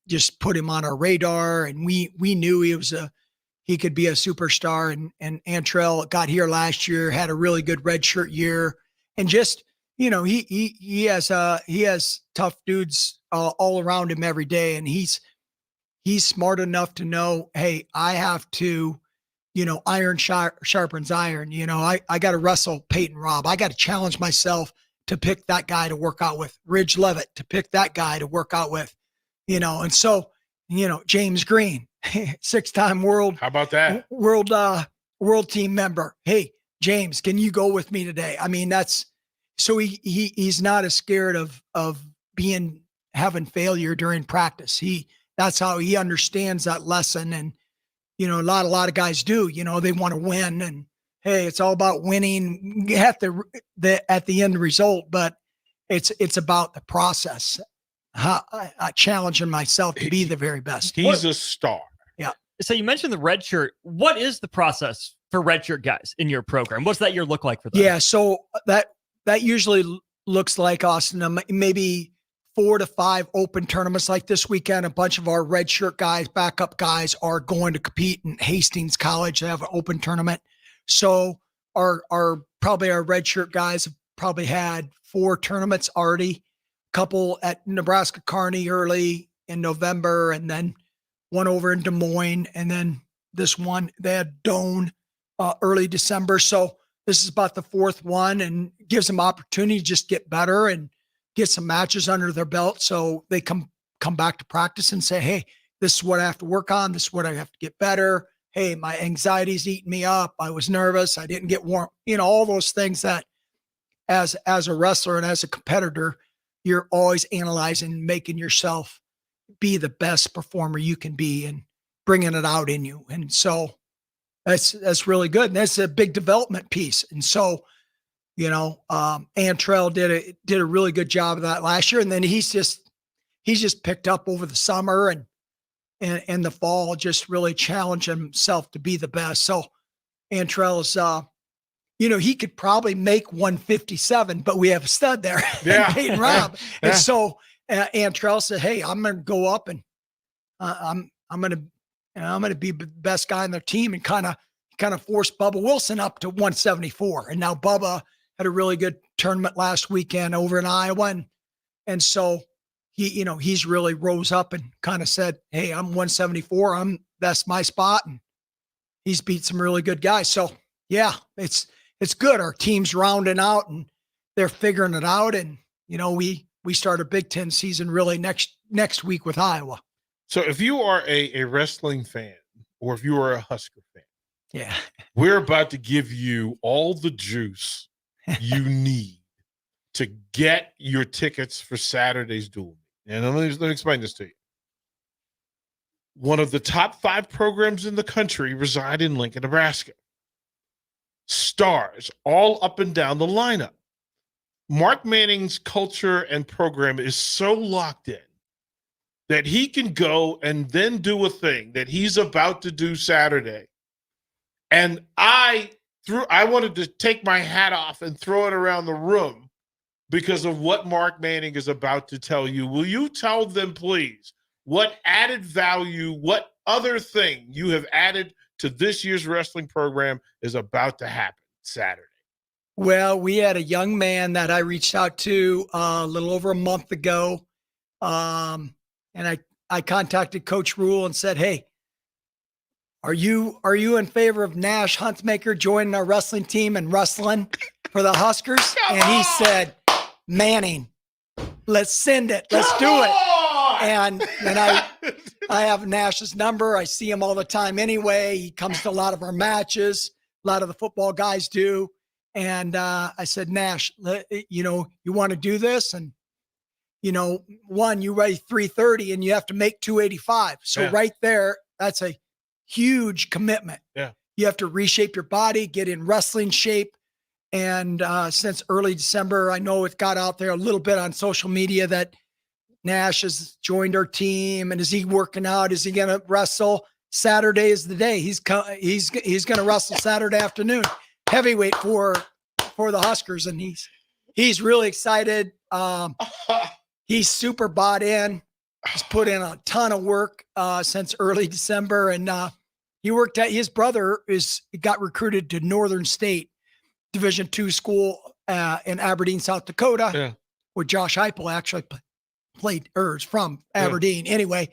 just put him on our radar. And we knew he he could be a superstar. And Antrell got here last year, had a really good redshirt year, and just, he has tough dudes all around him every day, and he's smart enough to know, hey, I have to, iron sharpens iron. I got to wrestle Peyton Robb. I got to challenge myself to pick that guy to work out with. Ridge Levitt to pick that guy to work out with, and so, James Green, 6-time world. How about that? World team member. Hey, James, can you go with me today? I mean, so he's not as scared of having failure during practice. That's how he understands that lesson. And, a lot of guys do, they want to win, and hey, it's all about winning at the end result, but it's about the process. Challenging myself to be the very best. He's a star. Yeah. So you mentioned the red shirt. What is the process for red shirt guys in your program? What's that year look like for them? Yeah. So that usually looks like, Austin, maybe 4 to 5 open tournaments like this weekend. A bunch of our red shirt guys, backup guys, are going to compete in Hastings College. They have an open tournament. So our red shirt guys have probably had 4 tournaments already. Couple at Nebraska Kearney early in November, and then one over in Des Moines, and then this one they had Doane early December. So this is about the 4th one, and gives them opportunity to just get better and get some matches under their belt, so they come back to practice and say, hey, this is what I have to work on. This is what I have to get better. Hey, my anxiety's eating me up. I was nervous. I didn't get warm. All those things that as a wrestler and as a competitor, you're always analyzing, making yourself be the best performer you can be and bringing it out in you. And so that's really good. And that's a big development piece. And so, Antrell did a really good job of that last year. And then he's just picked up over the summer and the fall, just really challenged himself to be the best. So Antrell is, he could probably make 157, but we have a stud there. Yeah. Peyton Robb. And so Antrell said, hey, I'm going to go up and I'm going to be the best guy on their team, and kind of force Bubba Wilson up to 174. And now Bubba had a really good tournament last weekend over in Iowa. And so he's really rose up and kind of said, hey, I'm 174. That's my spot. And he's beat some really good guys. So yeah, it's good. Our team's rounding out and they're figuring it out. And, we start a Big Ten season really next week with Iowa. So if you are a wrestling fan, or if you are a Husker fan, yeah, we're about to give you all the juice you need to get your tickets for Saturday's duel. And let me explain this to you. One of the top 5 programs in the country reside in Lincoln, Nebraska. Stars all up and down the lineup. Mark Manning's culture and program is so locked in that he can go and then do a thing that he's about to do Saturday. And I wanted to take my hat off and throw it around the room because of what Mark Manning is about to tell you. Will you tell them, please, what added value, what other thing you have added to this year's wrestling program is about to happen Saturday? Well, we had a young man that I reached out to a little over a month ago. And I contacted Coach Rule and said, hey, are you in favor of Nash Huntsmaker joining our wrestling team and wrestling for the Huskers? And he said, Manning, let's send it. Let's do it. And I have Nash's number. I see him all the time anyway. He comes to a lot of our matches. A lot of the football guys do. And I said, Nash, you want to do this? And, one, you weigh 330 and you have to make 285. So right there, that's a huge commitment. Yeah. You have to reshape your body, get in wrestling shape. And since early December, I know it got out there a little bit on social media that Nash has joined our team. And is he working out? Is he going to wrestle? Saturday is the day. He's going to wrestle Saturday afternoon, heavyweight for the Huskers. And he's really excited. He's super bought in. He's put in a ton of work since early December. And He worked at his brother got recruited to Northern State Division II school in Aberdeen, South Dakota, where Josh Heupel actually played or is from Aberdeen. Anyway,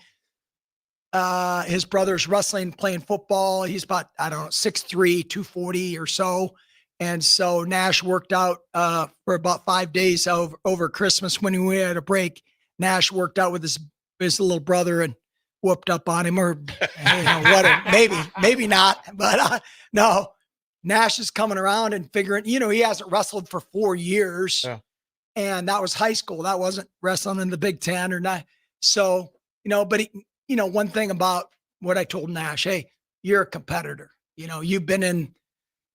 his brother's wrestling, playing football. He's about, I don't know, 6'3", 240 or so. And so Nash worked out for about 5 days over Christmas when we had a break. Nash worked out with his little brother and whooped up on him, or maybe not, but no. Nash is coming around and figuring, he hasn't wrestled for 4 years, and that was high school. That wasn't wrestling in the Big Ten or not. So, but one thing about what I told Nash, hey, you're a competitor. You've been in,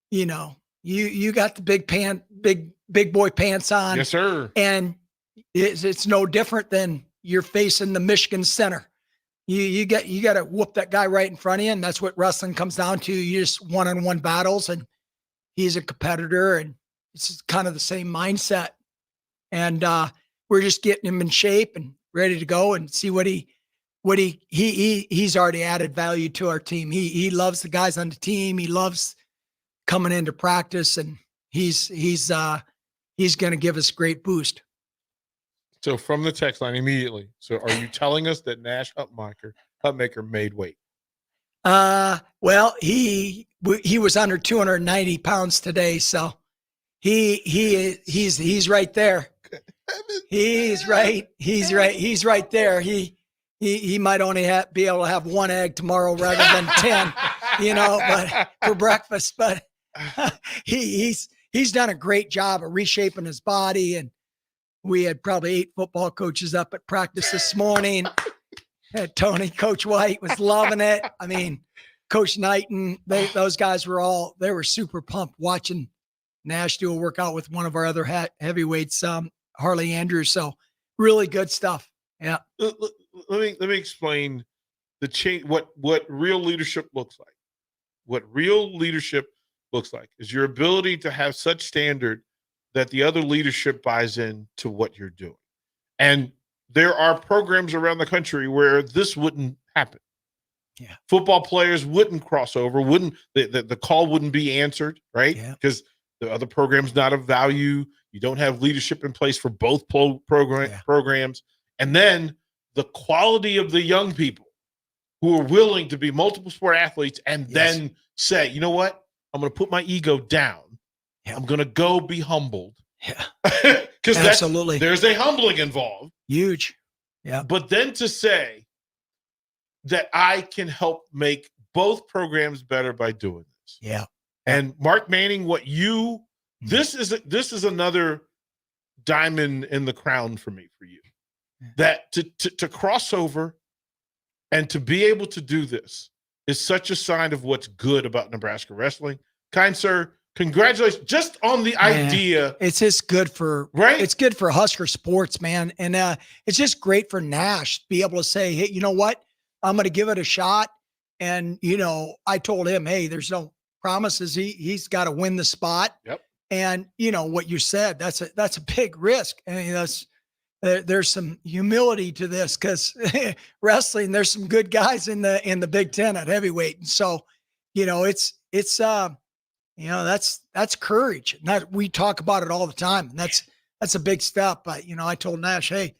you got the big boy pants on. Yes, sir. And it's no different than you're facing the Michigan center. You got to whoop that guy right in front of you, and that's what wrestling comes down to. You just one-on-one battles, and he's a competitor, and it's kind of the same mindset. And we're just getting him in shape and ready to go and see what he's already added value to our team. He loves the guys on the team. He loves coming into practice, and he's going to give us a great boost. So from the text line immediately. So are you telling us that Nash Hutmaker made weight? Well, he was under 290 pounds today, so he's right there. He's right there. He might only be able to have one egg tomorrow rather than 10, but for breakfast. But he's done a great job of reshaping his body, and we had probably 8 football coaches up at practice this morning. Coach White was loving it. I mean, Coach Knighton, those guys they were super pumped watching Nash do a workout with one of our other heavyweights, Harley Andrews. So really good stuff. Yeah. Let me explain the change. What real leadership looks like. What real leadership looks like is your ability to have such standard that the other leadership buys into what you're doing. And there are programs around the country where this wouldn't happen. Yeah. Football players wouldn't cross over, the call wouldn't be answered, right? Yeah. Because the other program's not of value. You don't have leadership in place for both programs. And then the quality of the young people who are willing to be multiple sport athletes and then say, you know what? I'm going to put my ego down. Yeah. I'm going to go be humbled. Yeah. Because absolutely there's a humbling involved. Huge. Yeah. But then to say that I can help make both programs better by doing this. Yeah. And Mark Manning, this is another diamond in the crown for you. That to cross over and to be able to do this is such a sign of what's good about Nebraska wrestling. Kind sir, congratulations just on the idea. It's just good for It's good for Husker sports, man. And it's just great for Nash to be able to say, hey, you know what? I'm going to give it a shot. And, I told him, hey, there's no promises. He's got to win the spot. Yep. And, what you said, that's a big risk. And there's some humility to this because wrestling, there's some good guys in the Big Ten at heavyweight. And so, it's that's courage. We talk about it all the time. And that's a big step. But, I told Nash, hey,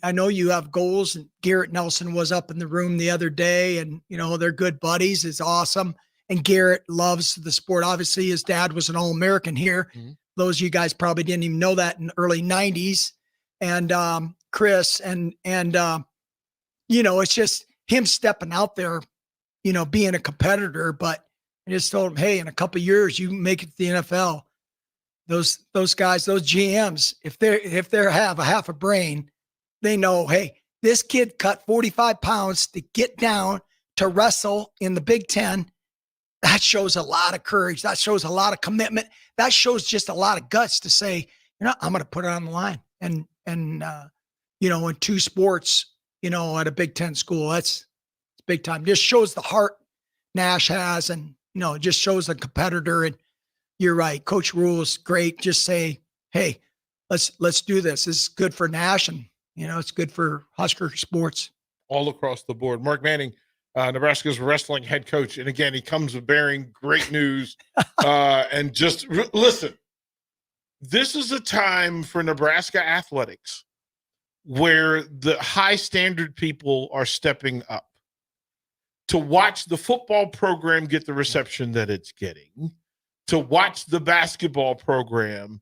I know you have goals, and Garrett Nelson was up in the room the other day, and, they're good buddies. It's awesome. And Garrett loves the sport. Obviously his dad was an All-American here. Mm-hmm. Those of you guys probably didn't even know that in the early 90s. And Chris and it's just him stepping out there, being a competitor. But I just told him, hey, in a couple of years, you make it to the NFL. Those guys, those GMs, if they have a half a brain, they know, hey, this kid cut 45 pounds to get down to wrestle in the Big Ten. That shows a lot of courage. That shows a lot of commitment. That shows just a lot of guts to say, I'm going to put it on the line. And in 2 sports, at a Big Ten school, it's big time. Just shows the heart Nash has, and, it just shows a competitor. And you're right. Coach Rule's great. Just say, hey, let's do this. This is good for Nash, and, it's good for Husker sports. All across the board. Mark Manning, Nebraska's wrestling head coach. And again, he comes bearing great news. And just listen, this is a time for Nebraska athletics where the high standard people are stepping up to watch the football program get the reception that it's getting, to watch the basketball program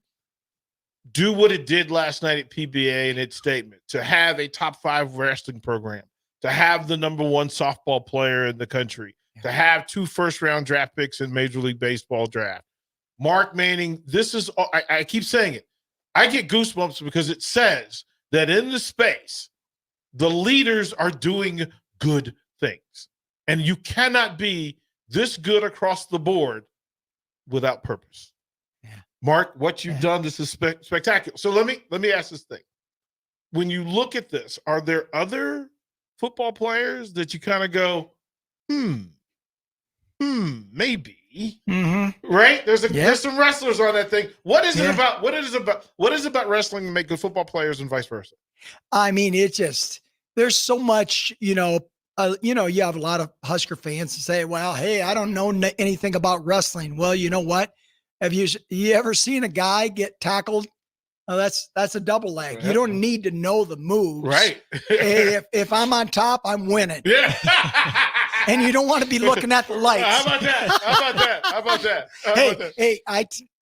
do what it did last night at PBA in its statement, to have a top 5 wrestling program, to have the number 1 softball player in the country, to have 2 first-round draft picks in Major League Baseball draft. Mark Manning, this is, I keep saying it, I get goosebumps because it says that in the space, the leaders are doing good things. And you cannot be this good across the board without purpose. Yeah. Mark, what you've done, this is spectacular. So let me ask this thing. When you look at this, are there other football players that you kind of go, maybe, right? There's some wrestlers on that thing. What is it about? What is about wrestling to make good football players and vice versa? I mean, there's so much, you have a lot of Husker fans to say, well, hey, I don't know anything about wrestling. Well, you know what? Have you ever seen a guy get tackled? Oh, that's a double leg. You don't need to know the moves. Right. Hey, if I'm on top, I'm winning. Yeah. And you don't want to be looking at the lights. How about that? Hey,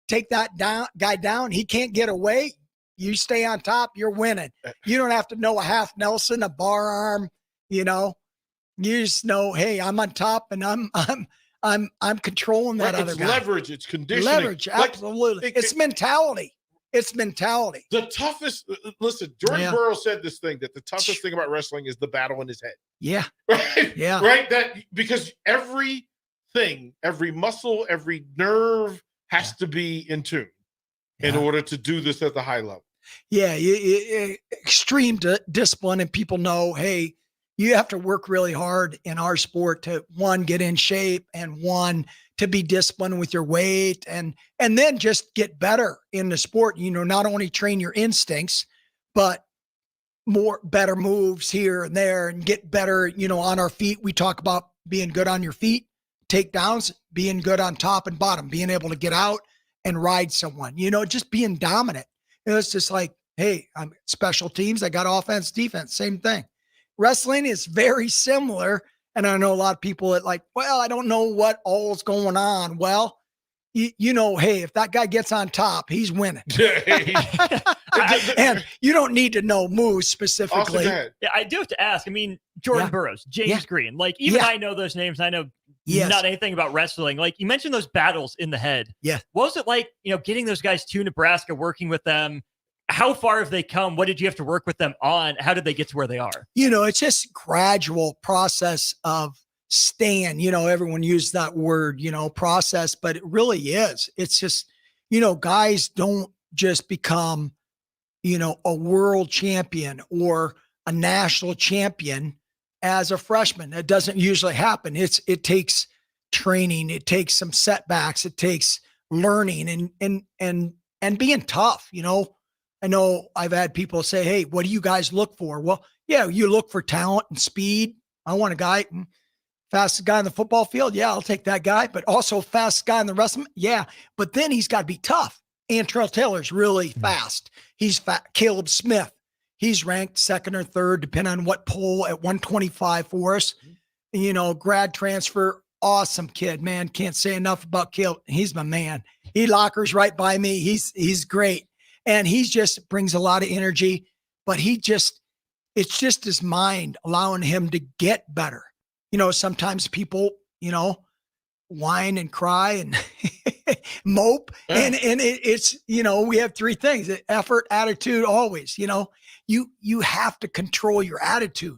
take that guy down. He can't get away. You stay on top, you're winning. You don't have to know a half Nelson, a bar arm, You just know, hey, I'm on top and I'm controlling that other guy. It's leverage, it's conditioning. Leverage, absolutely. It's mentality. It's mentality. The toughest, listen, Jordan Burroughs said this thing, that the toughest thing about wrestling is the battle in his head. Yeah. Right? Yeah. Right? Because everything, every muscle, every nerve has to be in tune in order to do this at the high level. Yeah. Extreme discipline, and people know, hey, you have to work really hard in our sport to, one, get in shape, and one, to be disciplined with your weight, and then just get better in the sport. Not only train your instincts, but better moves here and there, and get better, on our feet. We talk about being good on your feet, takedowns, being good on top and bottom, being able to get out and ride someone, just being dominant. It's just like, hey, I'm special teams. I got offense, defense, same thing. Wrestling is very similar. And I know a lot of people that well, I don't know what all's going on. Well, hey, if that guy gets on top, he's winning. And you don't need to know moves specifically. Yeah, I do have to ask. I mean, Jordan Burroughs, James Green, even I know those names. I know not anything about wrestling. You mentioned those battles in the head. Yeah. What was it like, getting those guys to Nebraska, working with them? How far have they come? What did you have to work with them on? How did they get to where they are? It's just gradual process of staying, everyone used that word, process, but it really is. It's just, guys don't just become, a world champion or a national champion as a freshman. That doesn't usually happen. It takes training. It takes some setbacks. It takes learning and being tough, I know I've had people say, hey, what do you guys look for? Well, yeah, you look for talent and speed. I want a guy, fastest guy on the football field. Yeah, I'll take that guy, but also fastest guy in the rest of them. Yeah, but then he's got to be tough. Antrell Taylor's really fast. He's fat. Caleb Smith, he's ranked second or third, depending on what poll, at 125 for us. Grad transfer, awesome kid, man. Can't say enough about Caleb. He's my man. He lockers right by me. He's great. And he just brings a lot of energy, but it's just his mind allowing him to get better. Sometimes people, whine and cry and mope. And it's, we have three things: effort, attitude, always. You have to control your attitude,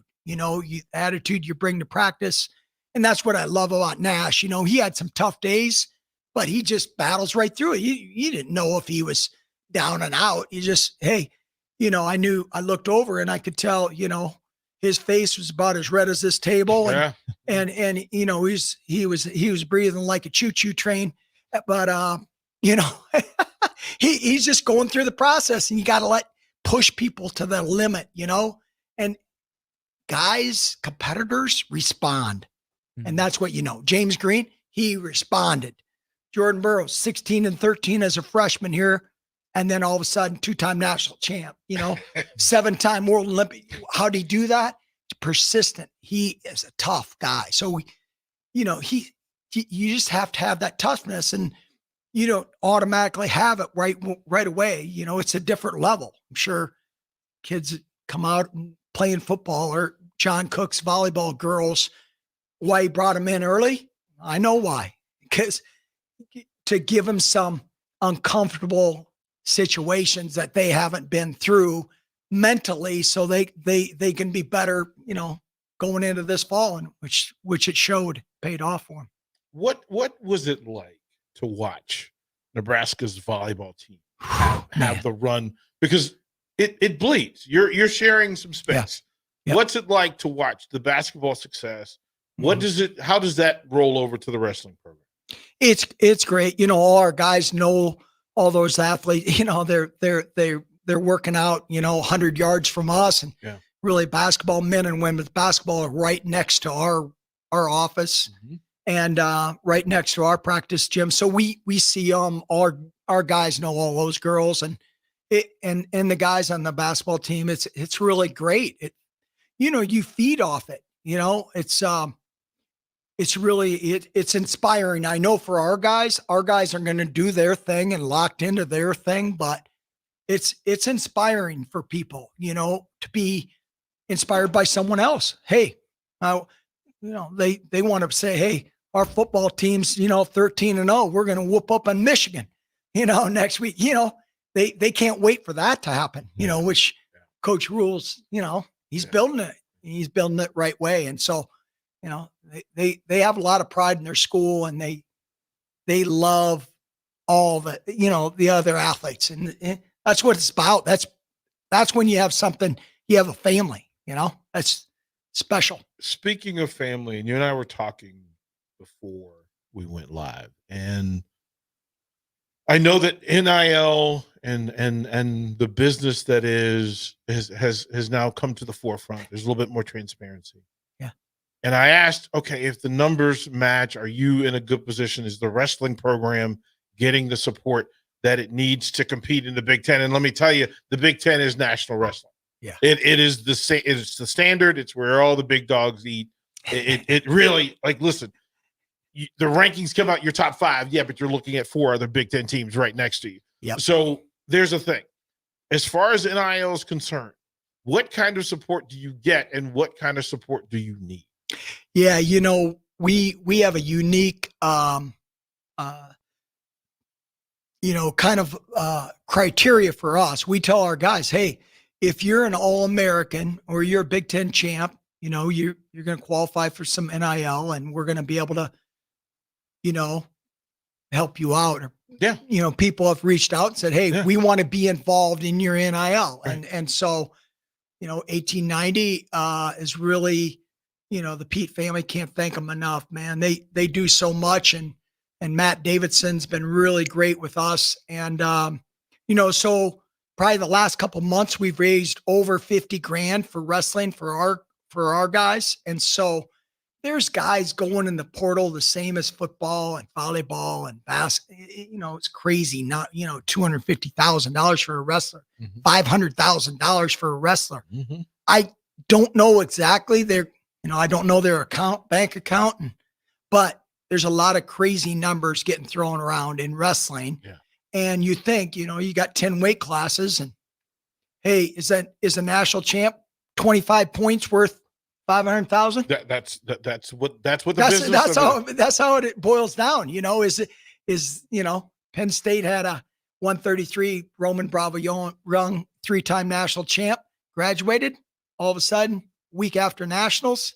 attitude you bring to practice. And that's what I love about Nash. He had some tough days, but he just battles right through it. You didn't know if he was down and out. You just, hey, I looked over and I could tell, his face was about as red as this table. And he was breathing like a choo-choo train, but he's just going through the process, and you got to push people to the limit, and guys, competitors respond. And that's what James Green, he responded. Jordan Burroughs, 16-13 as a freshman here. And then all of a sudden, 2-time national champ, 7-time world Olympic. How'd he do that? Persistent. He is a tough guy. So, you just have to have that toughness, and you don't automatically have it right away. It's a different level. I'm sure kids that come out and playing football, or John Cook's volleyball girls, why he brought them in early. I know why, because to give them some uncomfortable situations that they haven't been through mentally, so they can be better, going into this fall, and which it showed paid off for them. What was it like to watch Nebraska's volleyball team have the run? Because it bleeds. You're sharing some space. Yeah. What's it like to watch the basketball success? How does that roll over to the wrestling program? It's great. All our guys know all those athletes, they're working out, 100 yards from us, and really basketball, men and women's basketball are right next to our office, and right next to our practice gym. So we see our guys know all those girls, and the guys on the basketball team. It's really great. You feed off it. It's really it's inspiring. I know for our guys are going to do their thing and locked into their thing, but it's inspiring for people, to be inspired by someone else. Hey, they want to say, hey, our football team's, 13-0. We're going to whoop up on Michigan, next week. They can't wait for that to happen, which Coach Rules, he's building it. He's building it right way. And so, they have a lot of pride in their school, and they love all the other athletes, and that's what it's about. That's when you have something, you have a family, that's special. Speaking of family, and you and I were talking before we went live, and I know that NIL and the business that has now come to the forefront. There's a little bit more transparency. And I asked, okay, if the numbers match, are you in a good position? Is the wrestling program getting the support that it needs to compete in the Big Ten? And let me tell you, the Big Ten is national wrestling. Yeah, it is it's the standard. It's where all the big dogs eat. It really, listen, the rankings come out your top 5. Yeah, but you're looking at 4 other Big Ten teams right next to you. Yeah. So there's a thing. As far as NIL is concerned, what kind of support do you get, and what kind of support do you need? Yeah, we have a unique, kind of criteria for us. We tell our guys, hey, if you're an All-American or you're a Big Ten champ, you're going to qualify for some NIL, and we're going to be able to, help you out. Or, people have reached out and said, hey, we want to be involved in your NIL. Right. And so, 1890 is really, the Pete family, can't thank them enough, man. They do so much, and Matt Davidson's been really great with us. And, so probably the last couple months we've raised over 50 grand for wrestling for our guys. And so there's guys going in the portal, the same as football and volleyball and basketball. It's crazy. Not, $250,000 for a wrestler, $500,000 for a wrestler. I don't know exactly I don't know their bank account, but there's a lot of crazy numbers getting thrown around in wrestling. Yeah. And you think, you got 10 weight classes, and hey, is a national champ 25 points worth 500,000? That's what the business. That's how it boils down. Penn State had a 133 Roman Bravo Young 3-time national champ, graduated all of a sudden week after nationals,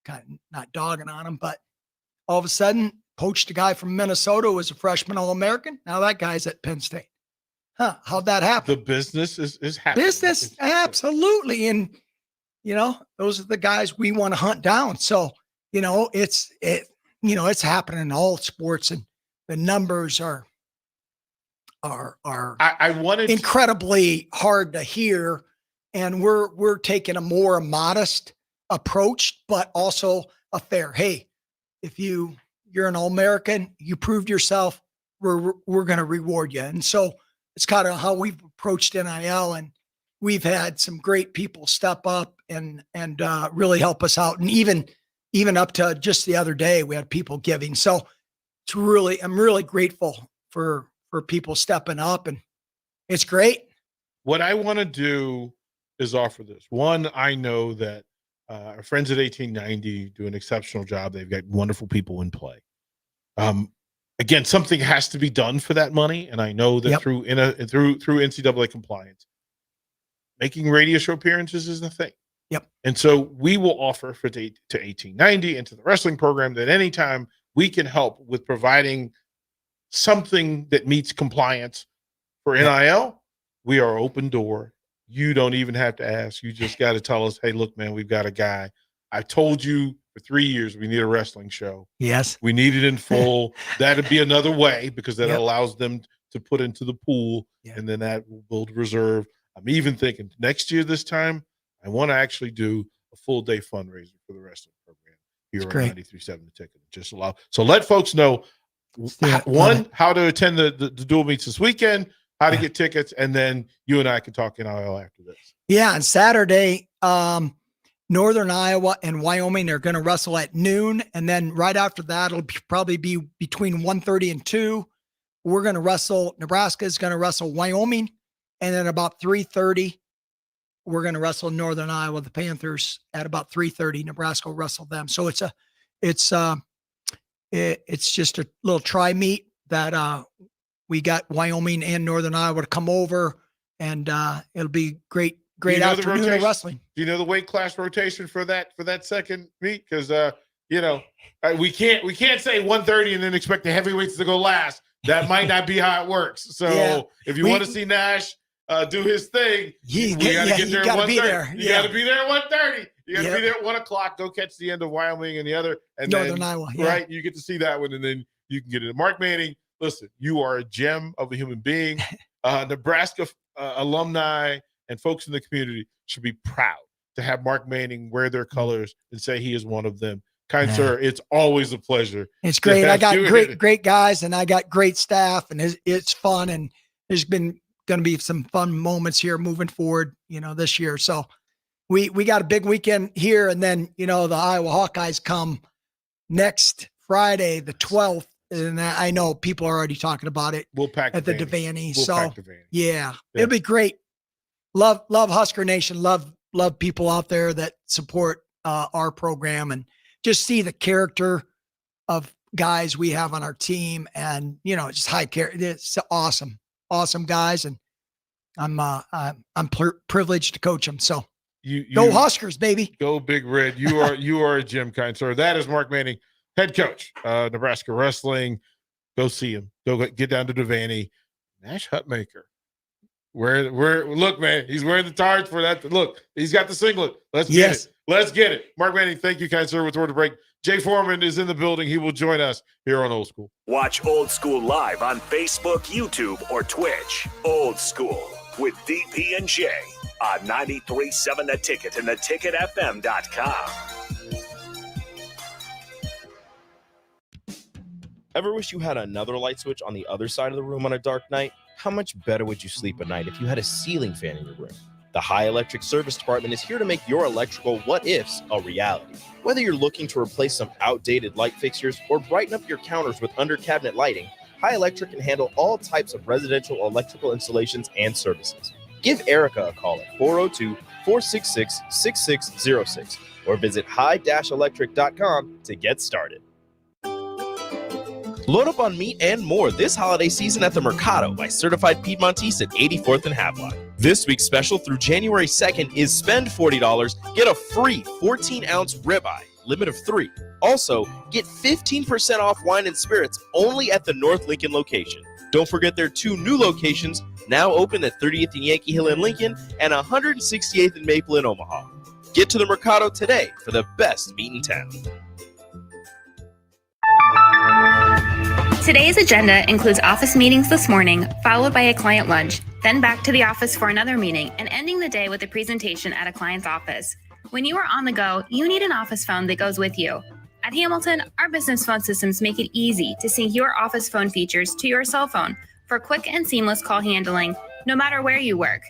kind of not dogging on him, but all of a sudden poached a guy from Minnesota who was a freshman All-American. Now that guy's at Penn State. How'd that happen? The business is happening. Business, absolutely. And, those are the guys we want to hunt down. So, it's happening in all sports, and the numbers are incredibly hard to hear. And we're taking a more modest approach, but also a fair, hey, if you're an All-American, you proved yourself, we're going to reward you. And so it's kind of how we've approached NIL, and we've had some great people step up and really help us out. And even up to just the other day, we had people giving. So I'm really grateful for people stepping up, and it's great. What I want to do is offer this. One, I know that our friends at 1890 do an exceptional job. They've got wonderful people in play. Again, something has to be done for that money, and I know that through NCAA compliance, making radio show appearances is the thing. Yep. And so we will offer to 1890 and to the wrestling program that anytime we can help with providing something that meets compliance for NIL, we are open door. You don't even have to ask. You just got to tell us, hey, look, man, we've got a guy. I told you for 3 years we need a wrestling show. Yes. We need it in full. That'd be another way, because that allows them to put into the pool, and then that will build reserve. I'm even thinking next year this time, I want to actually do a full day fundraiser for the wrestling program here on 93.7 The Ticket. Just allow. So let folks know, one, how to attend the dual meets this weekend, how to get tickets, and then you and I can talk NIL after this. Yeah, on Saturday, Northern Iowa and Wyoming are going to wrestle at noon, and then right after that, it'll probably be between 1:30 and 2. We're going to wrestle. Nebraska is going to wrestle Wyoming, and then about 3:30, we're going to wrestle Northern Iowa, the Panthers, at about 3:30. Nebraska will wrestle them. So it's just a little try meet that we got Wyoming and Northern Iowa to come over, and it'll be great afternoon of wrestling. Do you know the weight class rotation for that second meet? Because we can't say 130 and then expect the heavyweights to go last. That might not be how it works. So if you want to see Nash do his thing, we got to get there at 1:30. You got to be there at 1:30. You got to be there at 1:00. Go catch the end of Wyoming and the other, and Northern Iowa. Right, you get to see that one, and then you can get it. Mark Manning, listen, you are a gem of a human being. Nebraska alumni and folks in the community should be proud to have Mark Manning wear their colors and say he is one of them. Kind sir, it's always a pleasure. It's great. I got great guys, and I got great staff, and it's fun, and there's been going to be some fun moments here moving forward, this year. So we got a big weekend here, and then, the Iowa Hawkeyes come next Friday, the 12th. And I know people are already talking about it. We'll pack at the Devaney. Pack yeah, it'll be great. Love Husker Nation. Love people out there that support our program, and just see the character of guys we have on our team, and just high character. It's awesome guys, and I'm privileged to coach them. So you go Huskers, baby. Go Big Red. You are a gem, kind sir. That is Mark Manning, head coach, Nebraska wrestling. Go see him. Go get down to Devaney. Nash Hutmaker. Look, man, he's wearing the tarts for that. Look, he's got the singlet. Let's get it. Let's get it. Mark Manning, thank you, kind sir. With word to break. Jay Foreman is in the building. He will join us here on Old School. Watch Old School live on Facebook, YouTube, or Twitch. Old School with DP and J on 93.7 The Ticket and theticketfm.com. Ever wish you had another light switch on the other side of the room on a dark night? How much better would you sleep at night if you had a ceiling fan in your room? The High Electric Service Department is here to make your electrical what-ifs a reality. Whether you're looking to replace some outdated light fixtures or brighten up your counters with under-cabinet lighting, High Electric can handle all types of residential electrical installations and services. Give Erica a call at 402-466-6606 or visit high-electric.com to get started. Load up on meat and more this holiday season at the Mercado by Certified Piedmontese at 84th and Havelock. This week's special through January 2nd is spend $40, get a free 14-ounce ribeye, limit of 3. Also, get 15% off wine and spirits only at the North Lincoln location. Don't forget their 2 new locations, now open at 30th and Yankee Hill in Lincoln and 168th and Maple in Omaha. Get to the Mercado today for the best meat in town. Today's agenda includes office meetings this morning, followed by a client lunch, then back to the office for another meeting, and ending the day with a presentation at a client's office. When you are on the go, you need an office phone that goes with you. At Hamilton, our business phone systems make it easy to sync your office phone features to your cell phone for quick and seamless call handling, no matter where you work.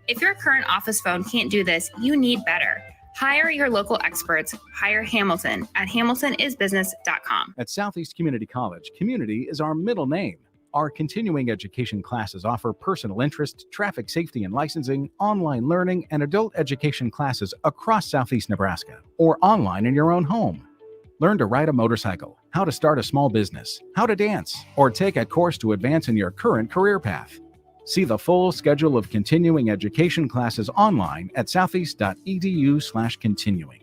If your current office phone can't do this, you need better. Hire your local experts. Hire Hamilton at hamiltonisbusiness.com. At Southeast Community College, community is our middle name. Our continuing education classes offer personal interest, traffic safety and licensing, online learning, and adult education classes across Southeast Nebraska or online in your own home. Learn to ride a motorcycle, how to start a small business, how to dance, or take a course to advance in your current career path. See the full schedule of continuing education classes online at southeast.edu/continuing.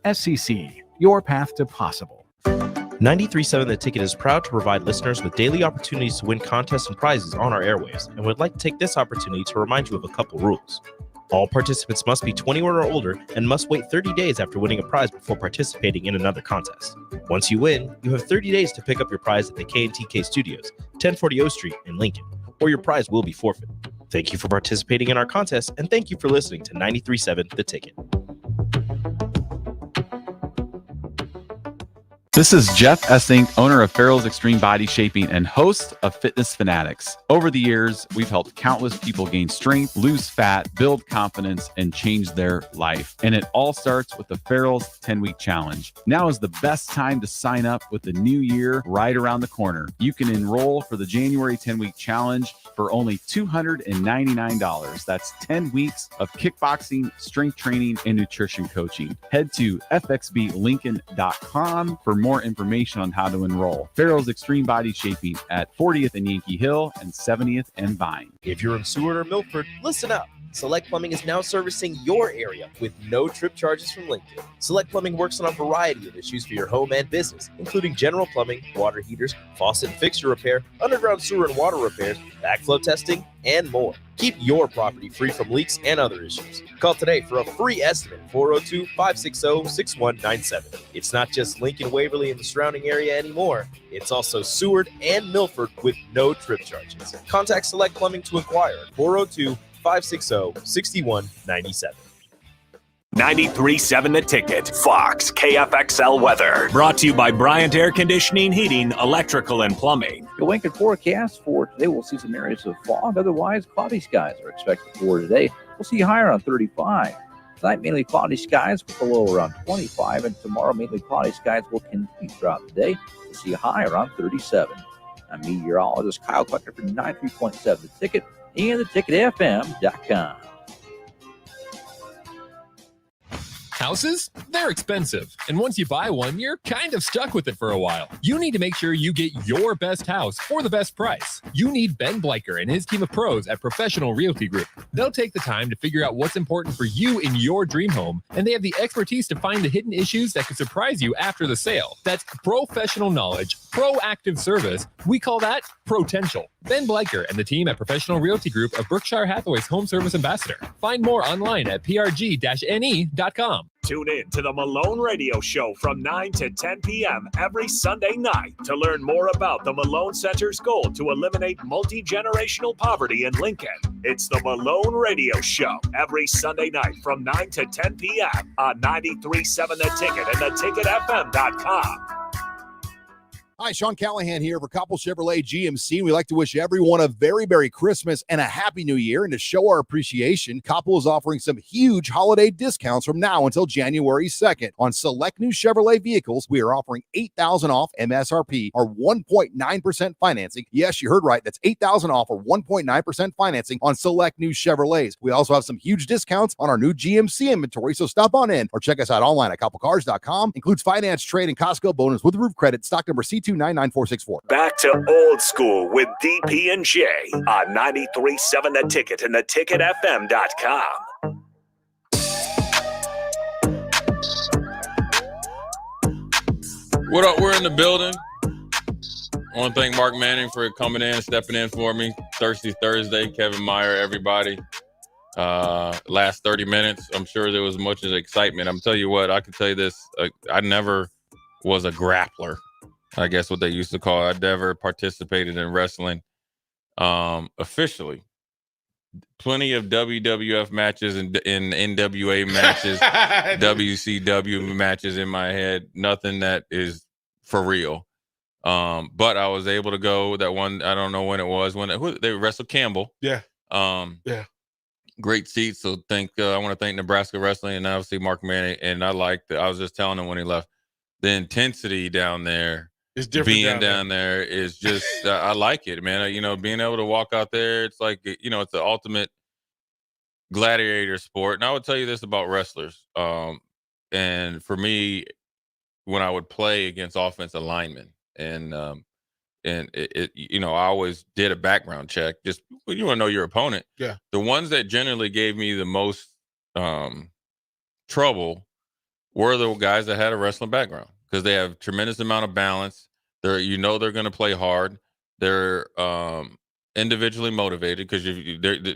SCC, your path to possible. 93.7 The Ticket is proud to provide listeners with daily opportunities to win contests and prizes on our airwaves, and would like to take this opportunity to remind you of a couple rules. All participants must be 21 or older and must wait 30 days after winning a prize before participating in another contest. Once you win, you have 30 days to pick up your prize at the K&TK Studios, 1040 O Street in Lincoln, or your prize will be forfeited. Thank you for participating in our contest, and thank you for listening to 93.7 The Ticket. This is Jeff Essing, owner of Farrell's Extreme Body Shaping and host of Fitness Fanatics. Over the years, we've helped countless people gain strength, lose fat, build confidence, and change their life. And it all starts with the Farrell's 10-Week Challenge. Now is the best time to sign up with the new year right around the corner. You can enroll for the January 10-Week Challenge for only $299. That's 10 weeks of kickboxing, strength training, and nutrition coaching. Head to fxblincoln.com for more information on how to enroll. Farrell's Extreme Body Shaping at 40th and Yankee Hill and 70th and Vine. If you're in Seward or Milford, listen up. Select Plumbing is now servicing your area with no trip charges from Lincoln. Select Plumbing works on a variety of issues for your home and business, including general plumbing, water heaters, faucet and fixture repair, underground sewer and water repairs, backflow testing, and more. Keep your property free from leaks and other issues. Call today for a free estimate, 402-560-6197. It's not just Lincoln, Waverly, and the surrounding area anymore. It's also Seward and Milford with no trip charges. Contact Select Plumbing to inquire at 402-560-6197. 93.7 The Ticket, Fox, KFXL weather. Brought to you by Bryant Air Conditioning, Heating, Electrical, and Plumbing. The Lincoln forecast for today, we'll see some areas of fog. Otherwise, cloudy skies are expected for today. We'll see higher on 35. Tonight, mainly cloudy skies with a low around 25. And tomorrow, mainly cloudy skies will continue throughout the day. We'll see high around 37. I'm meteorologist Kyle Clucker for 93.7 The Ticket and theticketfm.com. Houses? They're expensive. And once you buy one, you're kind of stuck with it for a while. You need to make sure you get your best house for the best price. You need Ben Bleicher and his team of pros at Professional Realty Group. They'll take the time to figure out what's important for you in your dream home, and they have the expertise to find the hidden issues that could surprise you after the sale. That's professional knowledge, proactive service. We call that potential. Ben Bleicher and the team at Professional Realty Group of Berkshire Hathaway's home service ambassador. Find more online at prg-ne.com. Tune in to the Malone Radio Show from 9 to 10 p.m. every Sunday night to learn more about the Malone Center's goal to eliminate multi-generational poverty in Lincoln. It's the Malone Radio Show every Sunday night from 9 to 10 p.m. on 93.7 The Ticket and theticketfm.com. Hi, Sean Callahan here for Coppell Chevrolet GMC. We'd like to wish everyone a very Merry Christmas and a Happy New Year. And to show our appreciation, Coppell is offering some huge holiday discounts from now until January 2nd. On select new Chevrolet vehicles, we are offering $8,000 off MSRP or 1.9% financing. Yes, you heard right. That's $8,000 off or 1.9% financing on select new Chevrolets. We also have some huge discounts on our new GMC inventory, so stop on in or check us out online at CoppellCars.com. Includes finance, trade, and Costco bonus with roof credit. Stock number C299464. Back to old school with DP and J on 93.7 The Ticket and theticketfm.com. What up? We're in the building. I want to thank Mark Manning for coming in, stepping in for me. Thirsty Thursday, Kevin Meyer, everybody. Last 30 minutes, I'm sure there was much as excitement. I'm telling you what, I can tell you this. I never was a grappler. I guess what they used to call it. I never participated in wrestling officially. plenty of WWF matches and NWA matches, WCW matches in my head. Nothing that is for real. But I was able to go that one. I don't know when it was when they wrestled Campbell. Yeah. Yeah. Great seats. So I want to thank Nebraska Wrestling and obviously Mark Manning. And I was just telling him when he left, the intensity down there is different. Being down there is just, I like it, man. Being able to walk out there, it's like, it's the ultimate gladiator sport. And I would tell you this about wrestlers. And for me, when I would play against offensive linemen and I always did a background check. Just you want to know your opponent. Yeah. The ones that generally gave me the most trouble were the guys that had a wrestling background because they have tremendous amount of balance. They're going to play hard. They're individually motivated because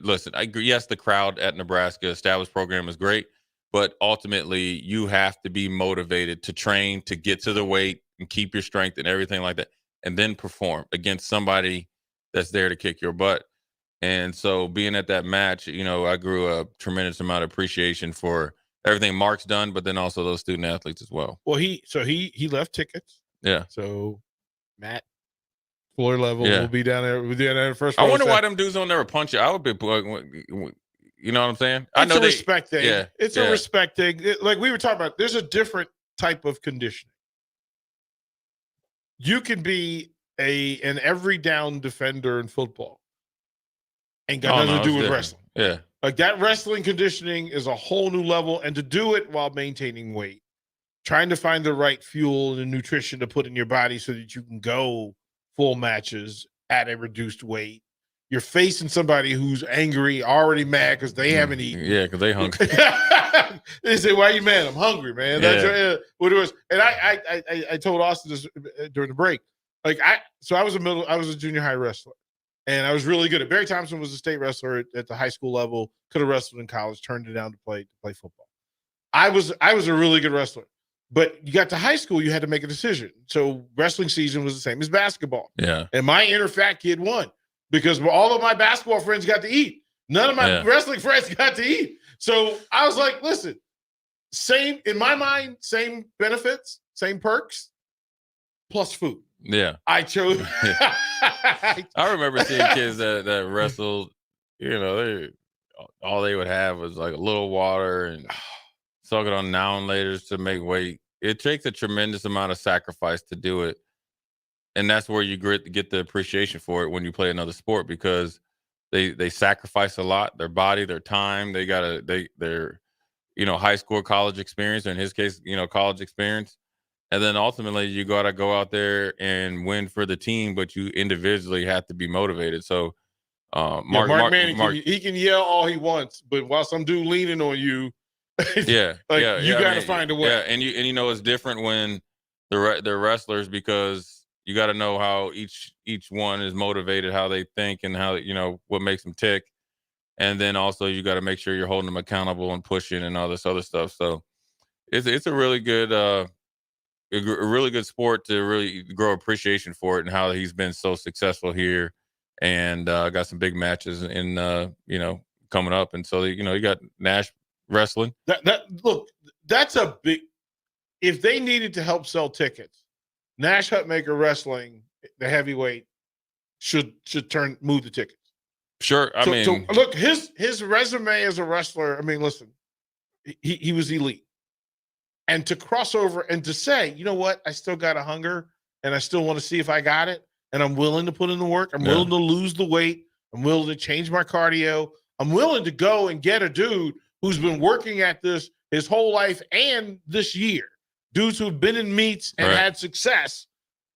listen. I agree. Yes, the crowd at Nebraska established program is great, but ultimately you have to be motivated to train to get to the weight and keep your strength and everything like that. And then perform against somebody that's there to kick your butt. And so being at that match, I grew a tremendous amount of appreciation for everything Mark's done, but then also those student athletes as well. Well, he left tickets. Yeah. So Matt, floor level, will be down there. We'll be down there first. I wonder why them dudes don't never punch you. I would be, you know what I'm saying? I know respect thing. Yeah. It's a respect thing. Like we were talking about, there's a different type of conditioning. You can be an every down defender in football and got nothing to do with wrestling. Yeah. Like that wrestling conditioning is a whole new level, and to do it while maintaining weight, trying to find the right fuel and nutrition to put in your body so that you can go full matches at a reduced weight. You're facing somebody who's angry, already mad because they haven't eaten. Yeah, because they hungry. They say, "Why are you mad?" I'm hungry, man. That's what it was. And I told Austin this during the break. Like I was a junior high wrestler, and I was really good. Barry Thompson was a state wrestler at the high school level. Could have wrestled in college, turned it down to play football. I was a really good wrestler, but you got to high school, you had to make a decision. So wrestling season was the same as basketball. Yeah, and my inner fat kid won because all of my basketball friends got to eat. None of my wrestling friends got to eat. So I was like, listen, same in my mind, same benefits, same perks, plus food. Yeah. I chose. I remember seeing kids that wrestled, all they would have was like a little water and suck it on now and laters to make weight. It takes a tremendous amount of sacrifice to do it. And that's where you get the appreciation for it when you play another sport because they sacrifice a lot, their body, their time. They got their high school, college experience, or in his case, college experience. And then ultimately you got to go out there and win for the team, but you individually have to be motivated. So Mark Manning, he can yell all he wants, but while some dude leaning on you, you got to find a way. Yeah, and it's different when they're wrestlers because you got to know how each one is motivated, how they think, and how what makes them tick. And then also you got to make sure you're holding them accountable and pushing and all this other stuff. So it's a really good a really good sport to really grow appreciation for it and how he's been so successful here and got some big matches in coming up. And so you got Nash wrestling. That's a big, if they needed to help sell tickets, Nash Hutmaker Wrestling, the heavyweight, should move the tickets. Sure. I mean, look, his resume as a wrestler, I mean, listen, he was elite. And to cross over and to say, you know what, I still got a hunger and I still want to see if I got it. And I'm willing to put in the work. I'm willing to lose the weight. I'm willing to change my cardio. I'm willing to go and get a dude who's been working at this his whole life and this year. Dudes who've been in meets and had success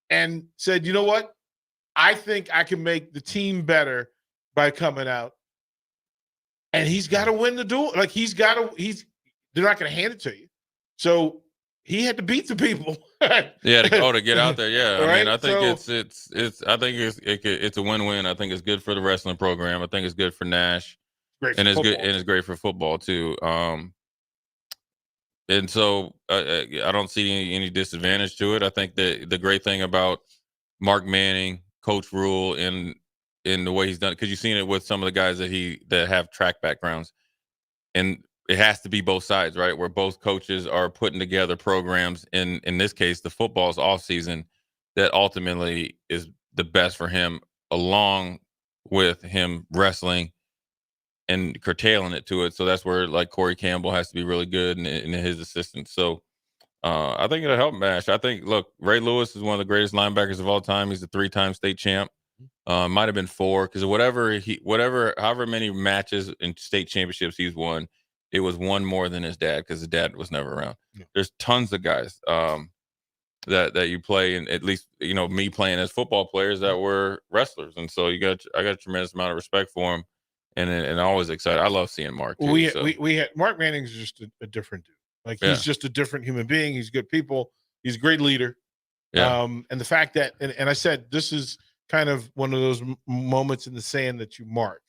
and said, you know what, I think I can make the team better by coming out. And he's got to win the duel. Like they're not going to hand it to you. So he had to beat the people. to get out there. Yeah. I mean, I think it's a win-win. I think it's good for the wrestling program. I think it's good for Nash. It's great for football too. And so I don't see any disadvantage to it. I think that the great thing about Mark Manning, Coach Rule, and in the way he's done it, because you've seen it with some of the guys that have track backgrounds, and it has to be both sides, right? Where both coaches are putting together programs. In this case, the football's off season that ultimately is the best for him, along with him wrestling and curtailing it to it. So that's where like Corey Campbell has to be really good and his assistants. So I think it'll help Mash. I think, look, Ray Lewis is one of the greatest linebackers of all time. He's a 3-time state champ. Might have been 4, because however many matches and state championships he's won, it was one more than his dad, because his dad was never around. Yeah. There's tons of guys that you play, and at least, me playing as football players that were wrestlers. And so I got a tremendous amount of respect for him, and always excited. I love seeing Mark. Too, we had Mark Manning's just a different dude. Like, he's just a different human being. He's good people. He's a great leader. Yeah. And the fact that, and I said, this is kind of one of those moments in the sand that you mark,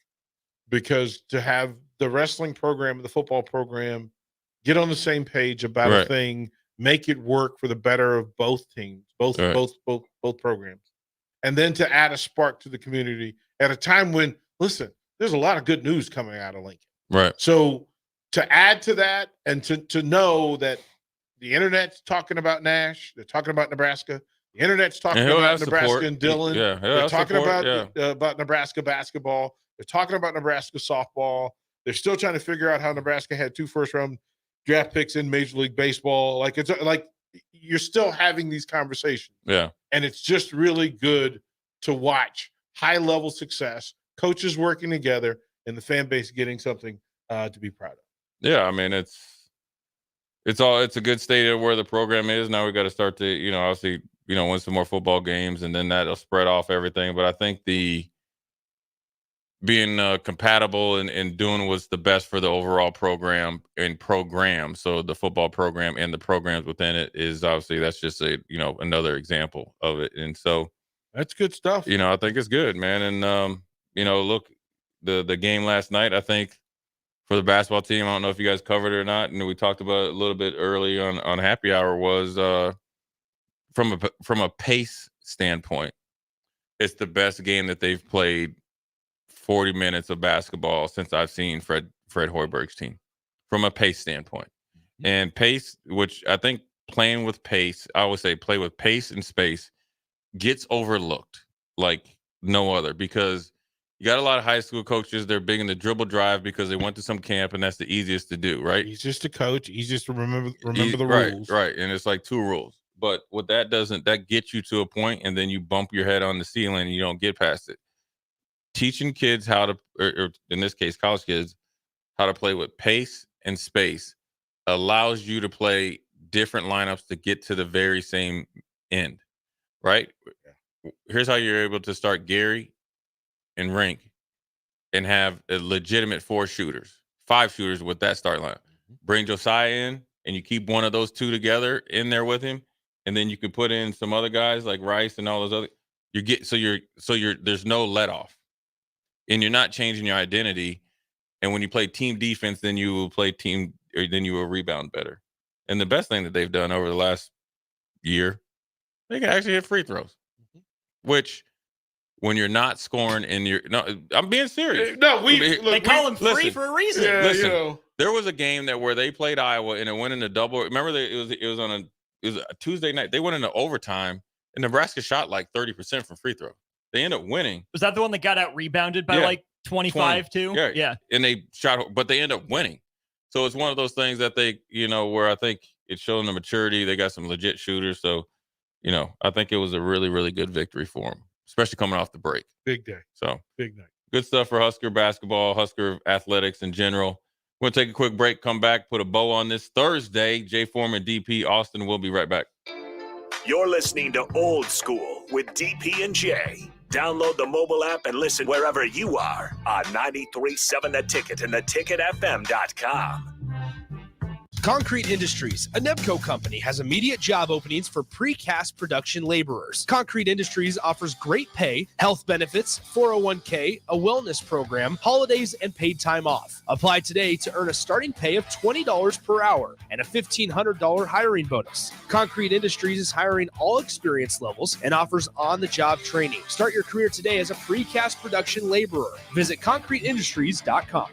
because to have the wrestling program and the football program get on the same page about a thing, make it work for the better of both teams, both programs, and then to add a spark to the community at a time when, listen, there's a lot of good news coming out of Lincoln. Right. So to add to that, and to know that the internet's talking about Nash, they're talking about Nebraska, the internet's talking about Nebraska and Dillon, they're talking about Nebraska basketball, they're talking about Nebraska softball, they're still trying to figure out how Nebraska had 2 first-round draft picks in Major League Baseball. Like, it's like you're still having these conversations. Yeah. And it's just really good to watch high-level success, coaches working together, and the fan base getting something to be proud of. Yeah, I mean, it's a good state of where the program is. Now we got to start to, obviously, win some more football games, and then that'll spread off everything. But I think being compatible and doing what's the best for the overall program and program. So the football program and the programs within it is obviously, that's just another example of it. And so that's good stuff. I think it's good, man. And, look, the game last night, I think for the basketball team, I don't know if you guys covered it or not, and we talked about it a little bit early on Happy Hour, was from a pace standpoint, it's the best game that they've played 40 minutes of basketball since I've seen Fred Hoiberg's team, from a pace standpoint. And pace, which I think playing with pace, I always say play with pace and space, gets overlooked like no other, because you got a lot of high school coaches, they're big in the dribble drive because they went to some camp and that's the easiest to do, right? He's just a coach. Easiest to remember the rules. Right. And it's like 2 rules. But what that gets you to a point, and then you bump your head on the ceiling and you don't get past it. Teaching kids how to, or in this case, college kids, how to play with pace and space allows you to play different lineups to get to the very same end, right? Here's how you're able to start Gary and Rink and have a legitimate 4 shooters, 5 shooters with that start line. Bring Josiah in, and you keep one of those 2 together in there with him, and then you can put in some other guys like Rice and all those other. There's no let off. And you're not changing your identity. And when you play team defense, then you will play team, or then you will rebound better. And the best thing that they've done over the last year, they can actually hit free throws, which when you're not scoring I'm being serious. No, they call them free for a reason. Yeah, listen, there was a game where they played Iowa and it went into double. Remember, it was a Tuesday night. They went into overtime, and Nebraska shot like 30% from free throw. They ended up winning. Was that the one that got out rebounded by like 25 too? Yeah. And they shot, but they end up winning. So it's one of those things that they, where I think it's showing the maturity. They got some legit shooters. So, I think it was a really, really good victory for them, especially coming off the break. Big day. So big night. Good stuff for Husker basketball, Husker athletics in general. We'll take a quick break, come back, put a bow on this Thursday. Jay Foreman, DP, Austin. We'll be right back. You're listening to Old School with DP and J. Download the mobile app and listen wherever you are on 93.7 The Ticket and theticketfm.com. Concrete Industries, a Nebco company, has immediate job openings for precast production laborers. Concrete Industries offers great pay, health benefits, 401k, a wellness program, holidays, and paid time off. Apply today to earn a starting pay of $20 per hour and a $1,500 hiring bonus. Concrete Industries is hiring all experience levels and offers on-the-job training. Start your career today as a precast production laborer. Visit concreteindustries.com.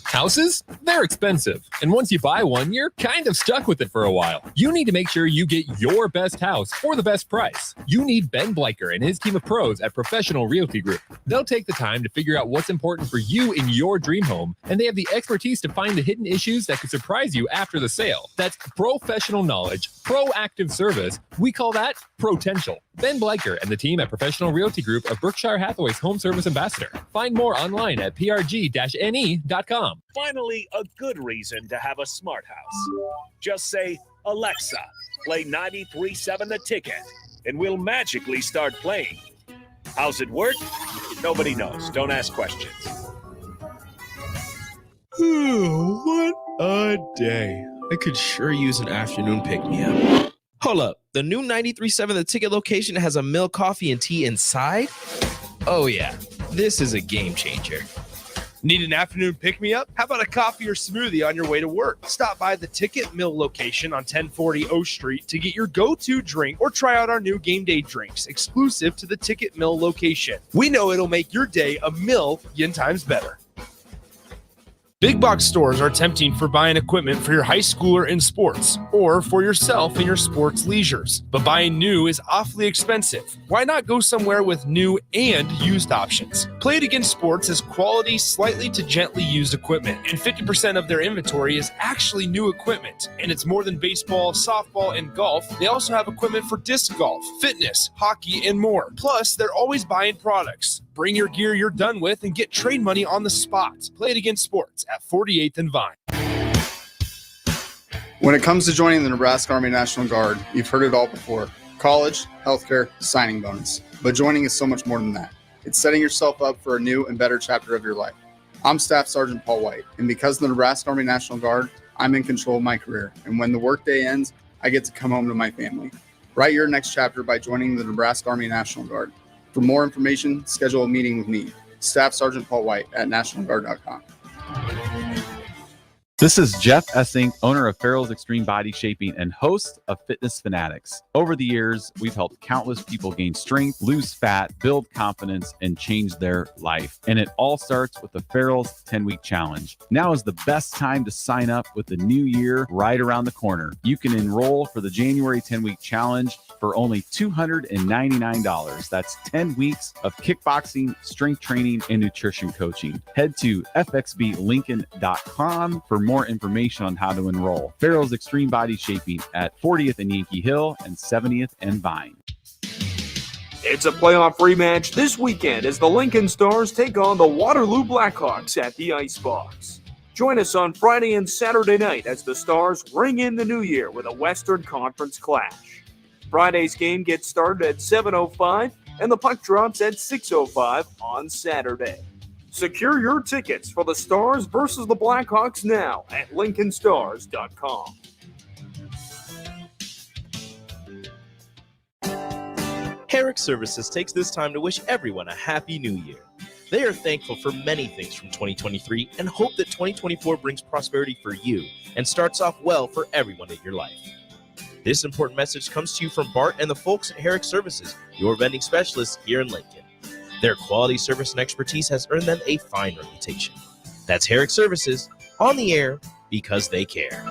Houses? They're expensive. And once you buy one, you're kind of stuck with it for a while. You need to make sure you get your best house for the best price. You need Ben Bleicher and his team of pros at Professional Realty Group. They'll take the time to figure out what's important for you in your dream home, and they have the expertise to find the hidden issues that could surprise you after the sale. That's professional knowledge, proactive service. We call that potential. Ben Bleicher and the team at Professional Realty Group of Berkshire Hathaway's Home Service Ambassador. Find more online at prg-ne.com. Finally, a good reason to have a smart house. Just say, Alexa, play 93.7 The Ticket, and we'll magically start playing. How's it work? Nobody knows. Don't ask questions. What a day. I could sure use an afternoon pick-me-up. Hold up. The new 93.7 The Ticket location has a milk, coffee, and tea inside? Oh, yeah. This is a game changer. Need an afternoon pick-me-up? How about a coffee or smoothie on your way to work? Stop by the Ticket Mill location on 1040 O Street to get your go-to drink or try out our new game day drinks exclusive to the Ticket Mill location. We know it'll make your day a million times better. Big box stores are tempting for buying equipment for your high schooler in sports or for yourself in your sports leisures. But buying new is awfully expensive. Why not go somewhere with new and used options? Play It Again Sports has quality, slightly to gently used equipment, and 50% of their inventory is actually new equipment. And it's more than baseball, softball, and golf. They also have equipment for disc golf, fitness, hockey, and more. Plus, they're always buying products. Bring your gear you're done with and get trade money on the spot. Play It Again Sports at 48th and Vine. When it comes to joining the Nebraska Army National Guard, you've heard it all before. College, healthcare, signing bonus. But joining is so much more than that. It's setting yourself up for a new and better chapter of your life. I'm Staff Sergeant Paul White, and because of the Nebraska Army National Guard, I'm in control of my career. And when the workday ends, I get to come home to my family. Write your next chapter by joining the Nebraska Army National Guard. For more information, schedule a meeting with me, Staff Sergeant Paul White at nationalguard.com. This is Jeff Essing, owner of Farrell's Extreme Body Shaping and host of Fitness Fanatics. Over the years, we've helped countless people gain strength, lose fat, build confidence, and change their life. And it all starts with the Farrell's 10-Week Challenge. Now is the best time to sign up with the new year right around the corner. You can enroll for the January 10-Week Challenge for only $299. That's 10 weeks of kickboxing, strength training, and nutrition coaching. Head to fxblincoln.com for more information on how to enroll. Farrell's Extreme Body Shaping at 40th and Yankee Hill and 70th and Vine. It's a playoff rematch this weekend as the Lincoln Stars take on the Waterloo Blackhawks at the Icebox. Join us on Friday and Saturday night as the Stars ring in the new year with a Western Conference clash. Friday's game gets started at 7:05 and the puck drops at 6:05 on Saturday. Secure your tickets for the Stars versus the Blackhawks now at LincolnStars.com. Herrick Services takes this time to wish everyone a happy new year. They are thankful for many things from 2023 and hope that 2024 brings prosperity for you and starts off well for everyone in your life. This important message comes to you from Bart and the folks at Herrick Services, your vending specialists here in Lincoln. Their quality service and expertise has earned them a fine reputation. That's Herrick Services, on the air because they care.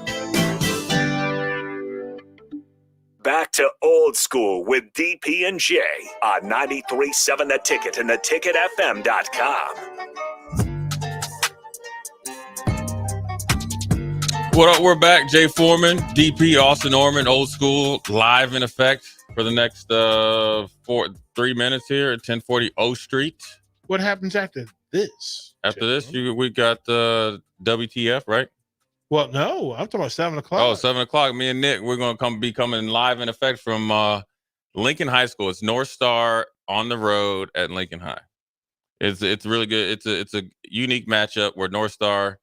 Back to old school with DP and J on 93.7 The Ticket and theticketfm.com. What up? We're back. Jay Foreman, DP, Austin Norman, old school, live in effect for the next 3 minutes here at 1040 O Street. What happens after this? After this, we got WTF, right? Well, no, I'm talking about 7 o'clock. Oh, 7 o'clock. Me and Nick, we're going to be coming live in effect from Lincoln High School. It's North Star on the road at Lincoln High. It's really good. It's a unique matchup where North Star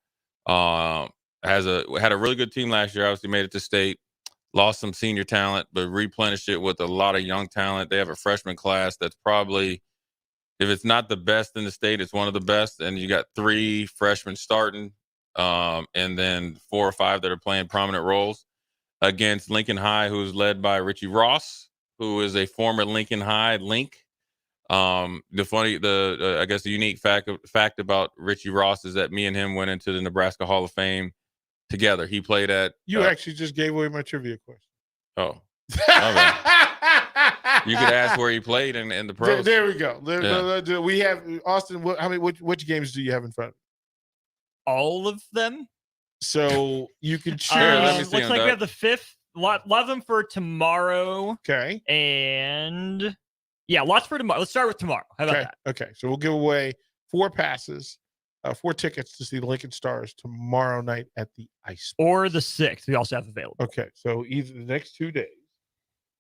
had a really good team last year. Obviously made it to state, lost some senior talent, but replenished it with a lot of young talent. They have a freshman class that's probably, if it's not the best in the state, it's one of the best. And you got 3 freshmen starting, and then 4 or 5 that are playing prominent roles against Lincoln High, who's led by Richie Ross, who is a former Lincoln High Link. I guess the unique fact about Richie Ross is that me and him went into the Nebraska Hall of Fame together. He played at. You actually just gave away my trivia question. Oh. You could ask where he played in the pros. There we go. Yeah. We have Austin. Which games do you have in front? All of them. So you can choose. Looks like we have the 5th. A lot of them for tomorrow. Okay. And yeah, lots for tomorrow. Let's start with tomorrow. How about that? Okay. So we'll give away 4 passes, 4 tickets to see the Lincoln Stars tomorrow night at the Ice. Or the 6th. We also have available. Okay. So either the next 2 days,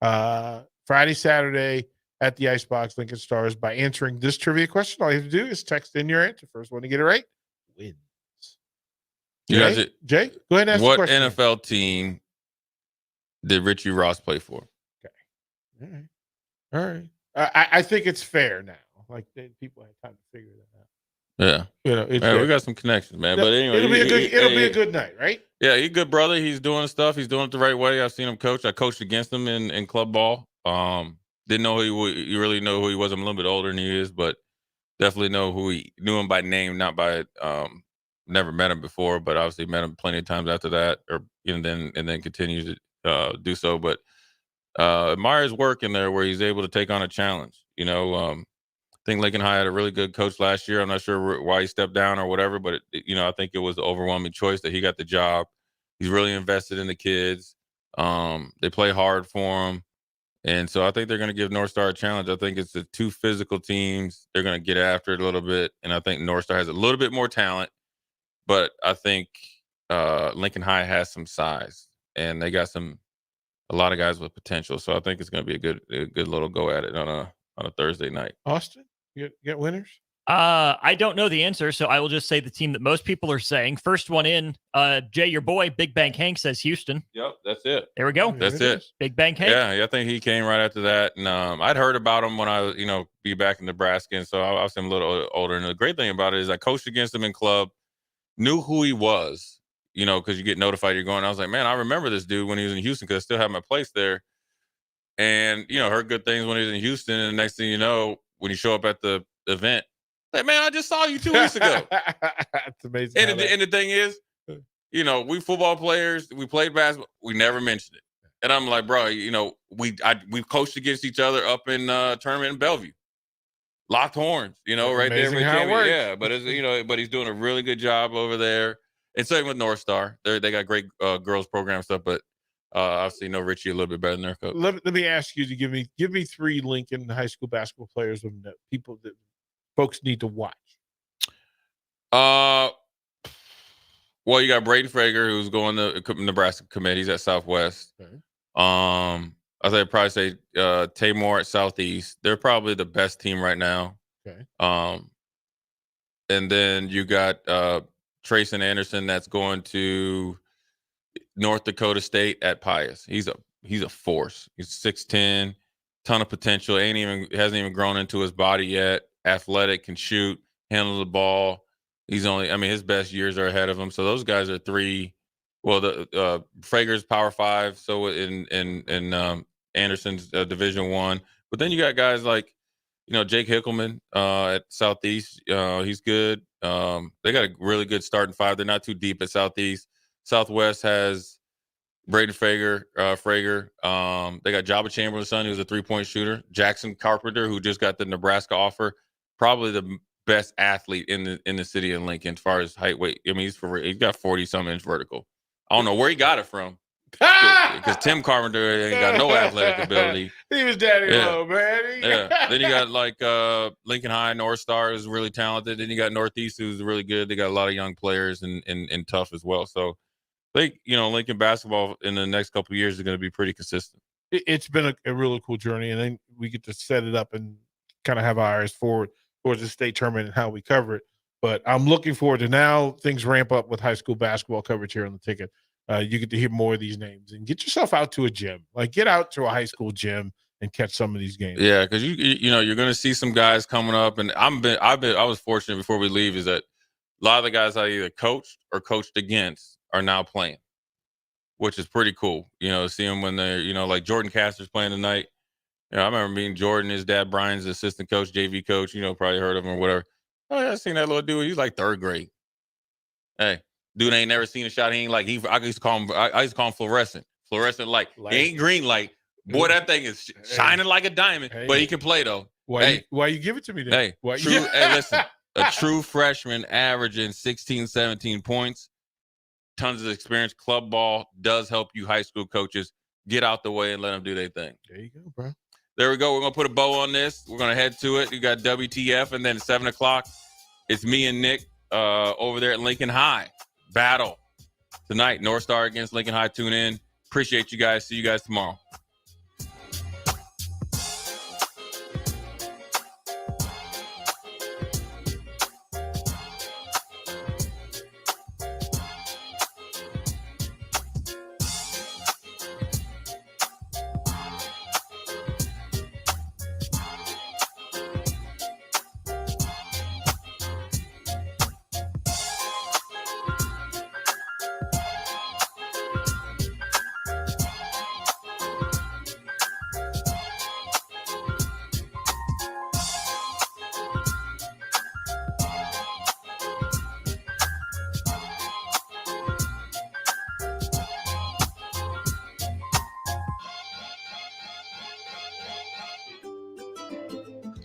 Friday, Saturday at the Icebox Lincoln Stars. By answering this trivia question, all you have to do is text in your answer. First one to get it right wins. Jay, go ahead and ask the what question. NFL team did Richie Ross play for? Okay. All right. I think it's fair now. Like people have time to figure that out. Yeah. We got some connections, man. But anyway, it'll be a good night, right? Yeah, he's a good brother. He's doing stuff. He's doing it the right way. I've seen him coach. I coached against him in club ball. Didn't know you really know who he was. I'm a little bit older than he is, but definitely knew him by name, not by never met him before, but obviously met him plenty of times after that, and then continues to do so. But admire his work in there where he's able to take on a challenge. I think Lincoln High had a really good coach last year. I'm not sure why he stepped down or whatever, but I think it was the overwhelming choice that he got the job. He's really invested in the kids. They play hard for him. And so I think they're going to give North Star a challenge. I think it's the 2 physical teams. They're going to get after it a little bit. And I think North Star has a little bit more talent, but I think Lincoln High has some size and they got a lot of guys with potential. So I think it's going to be a good little go at it on a Thursday night. Austin, you got winners? I don't know the answer, so I will just say the team that most people are saying. First one in, Jay, your boy, Big Bank Hank says Houston. Yep, that's it. There we go. That's it. Big Bank Hank. Yeah, I think he came right after that. And I'd heard about him when I was, be back in Nebraska. And so I was a little older. And the great thing about it is I coached against him in club, knew who he was, because you get notified you're going. I was like, man, I remember this dude when he was in Houston because I still have my place there. And, heard good things when he was in Houston. And the next thing you know, when you show up at the event, like, man, I just saw you 2 weeks ago. That's amazing. And the thing is, we football players, we played basketball, we never mentioned it. And I'm like, bro, we coached against each other up in tournament in Bellevue. Locked horns, right there. Yeah, but but he's doing a really good job over there. And same with North Star. They got great girls program stuff, but obviously know Richie a little bit better than their coach. Let me ask you to give me 3 Lincoln high school basketball players of people that folks need to watch. Well, you got Braden Frager, who's going to Nebraska commit. He's at Southwest. Okay. I'd probably say Tamor at Southeast. They're probably the best team right now. Okay. And then you got Trayson Anderson that's going to North Dakota State at Pius. He's a force. He's 6'10", ton of potential. Hasn't even grown into his body yet. Athletic, can shoot, handle the ball. His best years are ahead of him. So those guys are 3. Well, the Frager's Power 5. So in Anderson's Division 1. But then you got guys like, Jake Hickelman at Southeast. He's good. They got a really good starting 5. They're not too deep at Southeast. Southwest has Braden Frager. They got Jabba Chamberlain's son, who's a 3-point shooter. Jackson Carpenter, who just got the Nebraska offer. Probably the best athlete in the city of Lincoln as far as height, weight. He's got 40-some inch vertical. I don't know where he got it from. Because Tim Carpenter ain't got no athletic ability. He was daddy low, man. Yeah. Then you got Lincoln High, North Star is really talented. Then you got Northeast, who's really good. They got a lot of young players and tough as well. So I think, Lincoln basketball in the next couple of years is going to be pretty consistent. It's been a really cool journey, and then we get to set it up and kind of have our eyes forward towards the state tournament and how we cover it. But I'm looking forward to now things ramp up with high school basketball coverage here on the ticket. You get to hear more of these names and get yourself out to a gym. Like, get out to a high school gym and catch some of these games. Yeah, because you know you're going to see some guys coming up, and I was fortunate before we leave is that a lot of the guys I either coached or coached against are now playing, which is pretty cool. You know, see them when they're like Jordan Castor's playing tonight. You know, I remember meeting Jordan, his dad Brian's assistant coach, JV coach. You know, probably heard of him or whatever. Oh yeah, I seen that little dude. He's like third grade. Hey, dude ain't never seen a shot. He ain't like I used to call him fluorescent light. He ain't green light. Boy, that thing is shining like a diamond, but he can play though. Why you give it to me then? Hey, listen, a true freshman averaging 16, 17 points, tons of experience. Club ball does help you high school coaches get out the way and let them do their thing. There you go, bro. There we go. We're going to put a bow on this. We're going to head to it. You got WTF, and then at 7 o'clock, it's me and Nick over there at Lincoln High. Battle tonight. North Star against Lincoln High. Tune in. Appreciate you guys. See you guys tomorrow.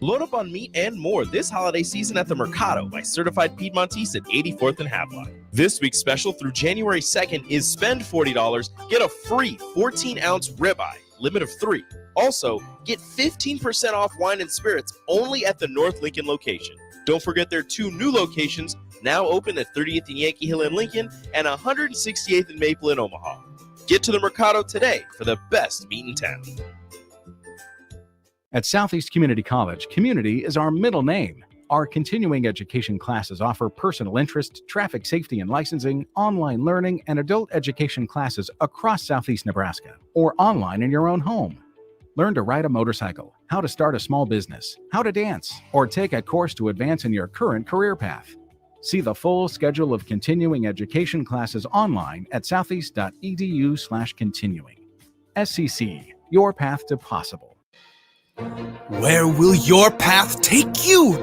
Load up on meat and more this holiday season at the Mercado by Certified Piedmontese at 84th and Havelock. This week's special through January 2nd is spend $40, get a free 14-ounce ribeye, limit of 3. Also, get 15% off wine and spirits only at the North Lincoln location. Don't forget their 2 new locations, now open at 30th and Yankee Hill in Lincoln and 168th and Maple in Omaha. Get to the Mercado today for the best meat in town. At Southeast Community College, community is our middle name. Our continuing education classes offer personal interest, traffic safety and licensing, online learning, and adult education classes across Southeast Nebraska, or online in your own home. Learn to ride a motorcycle, how to start a small business, how to dance, or take a course to advance in your current career path. See the full schedule of continuing education classes online at southeast.edu/continuing. SCC, your path to possible. Where will your path take you?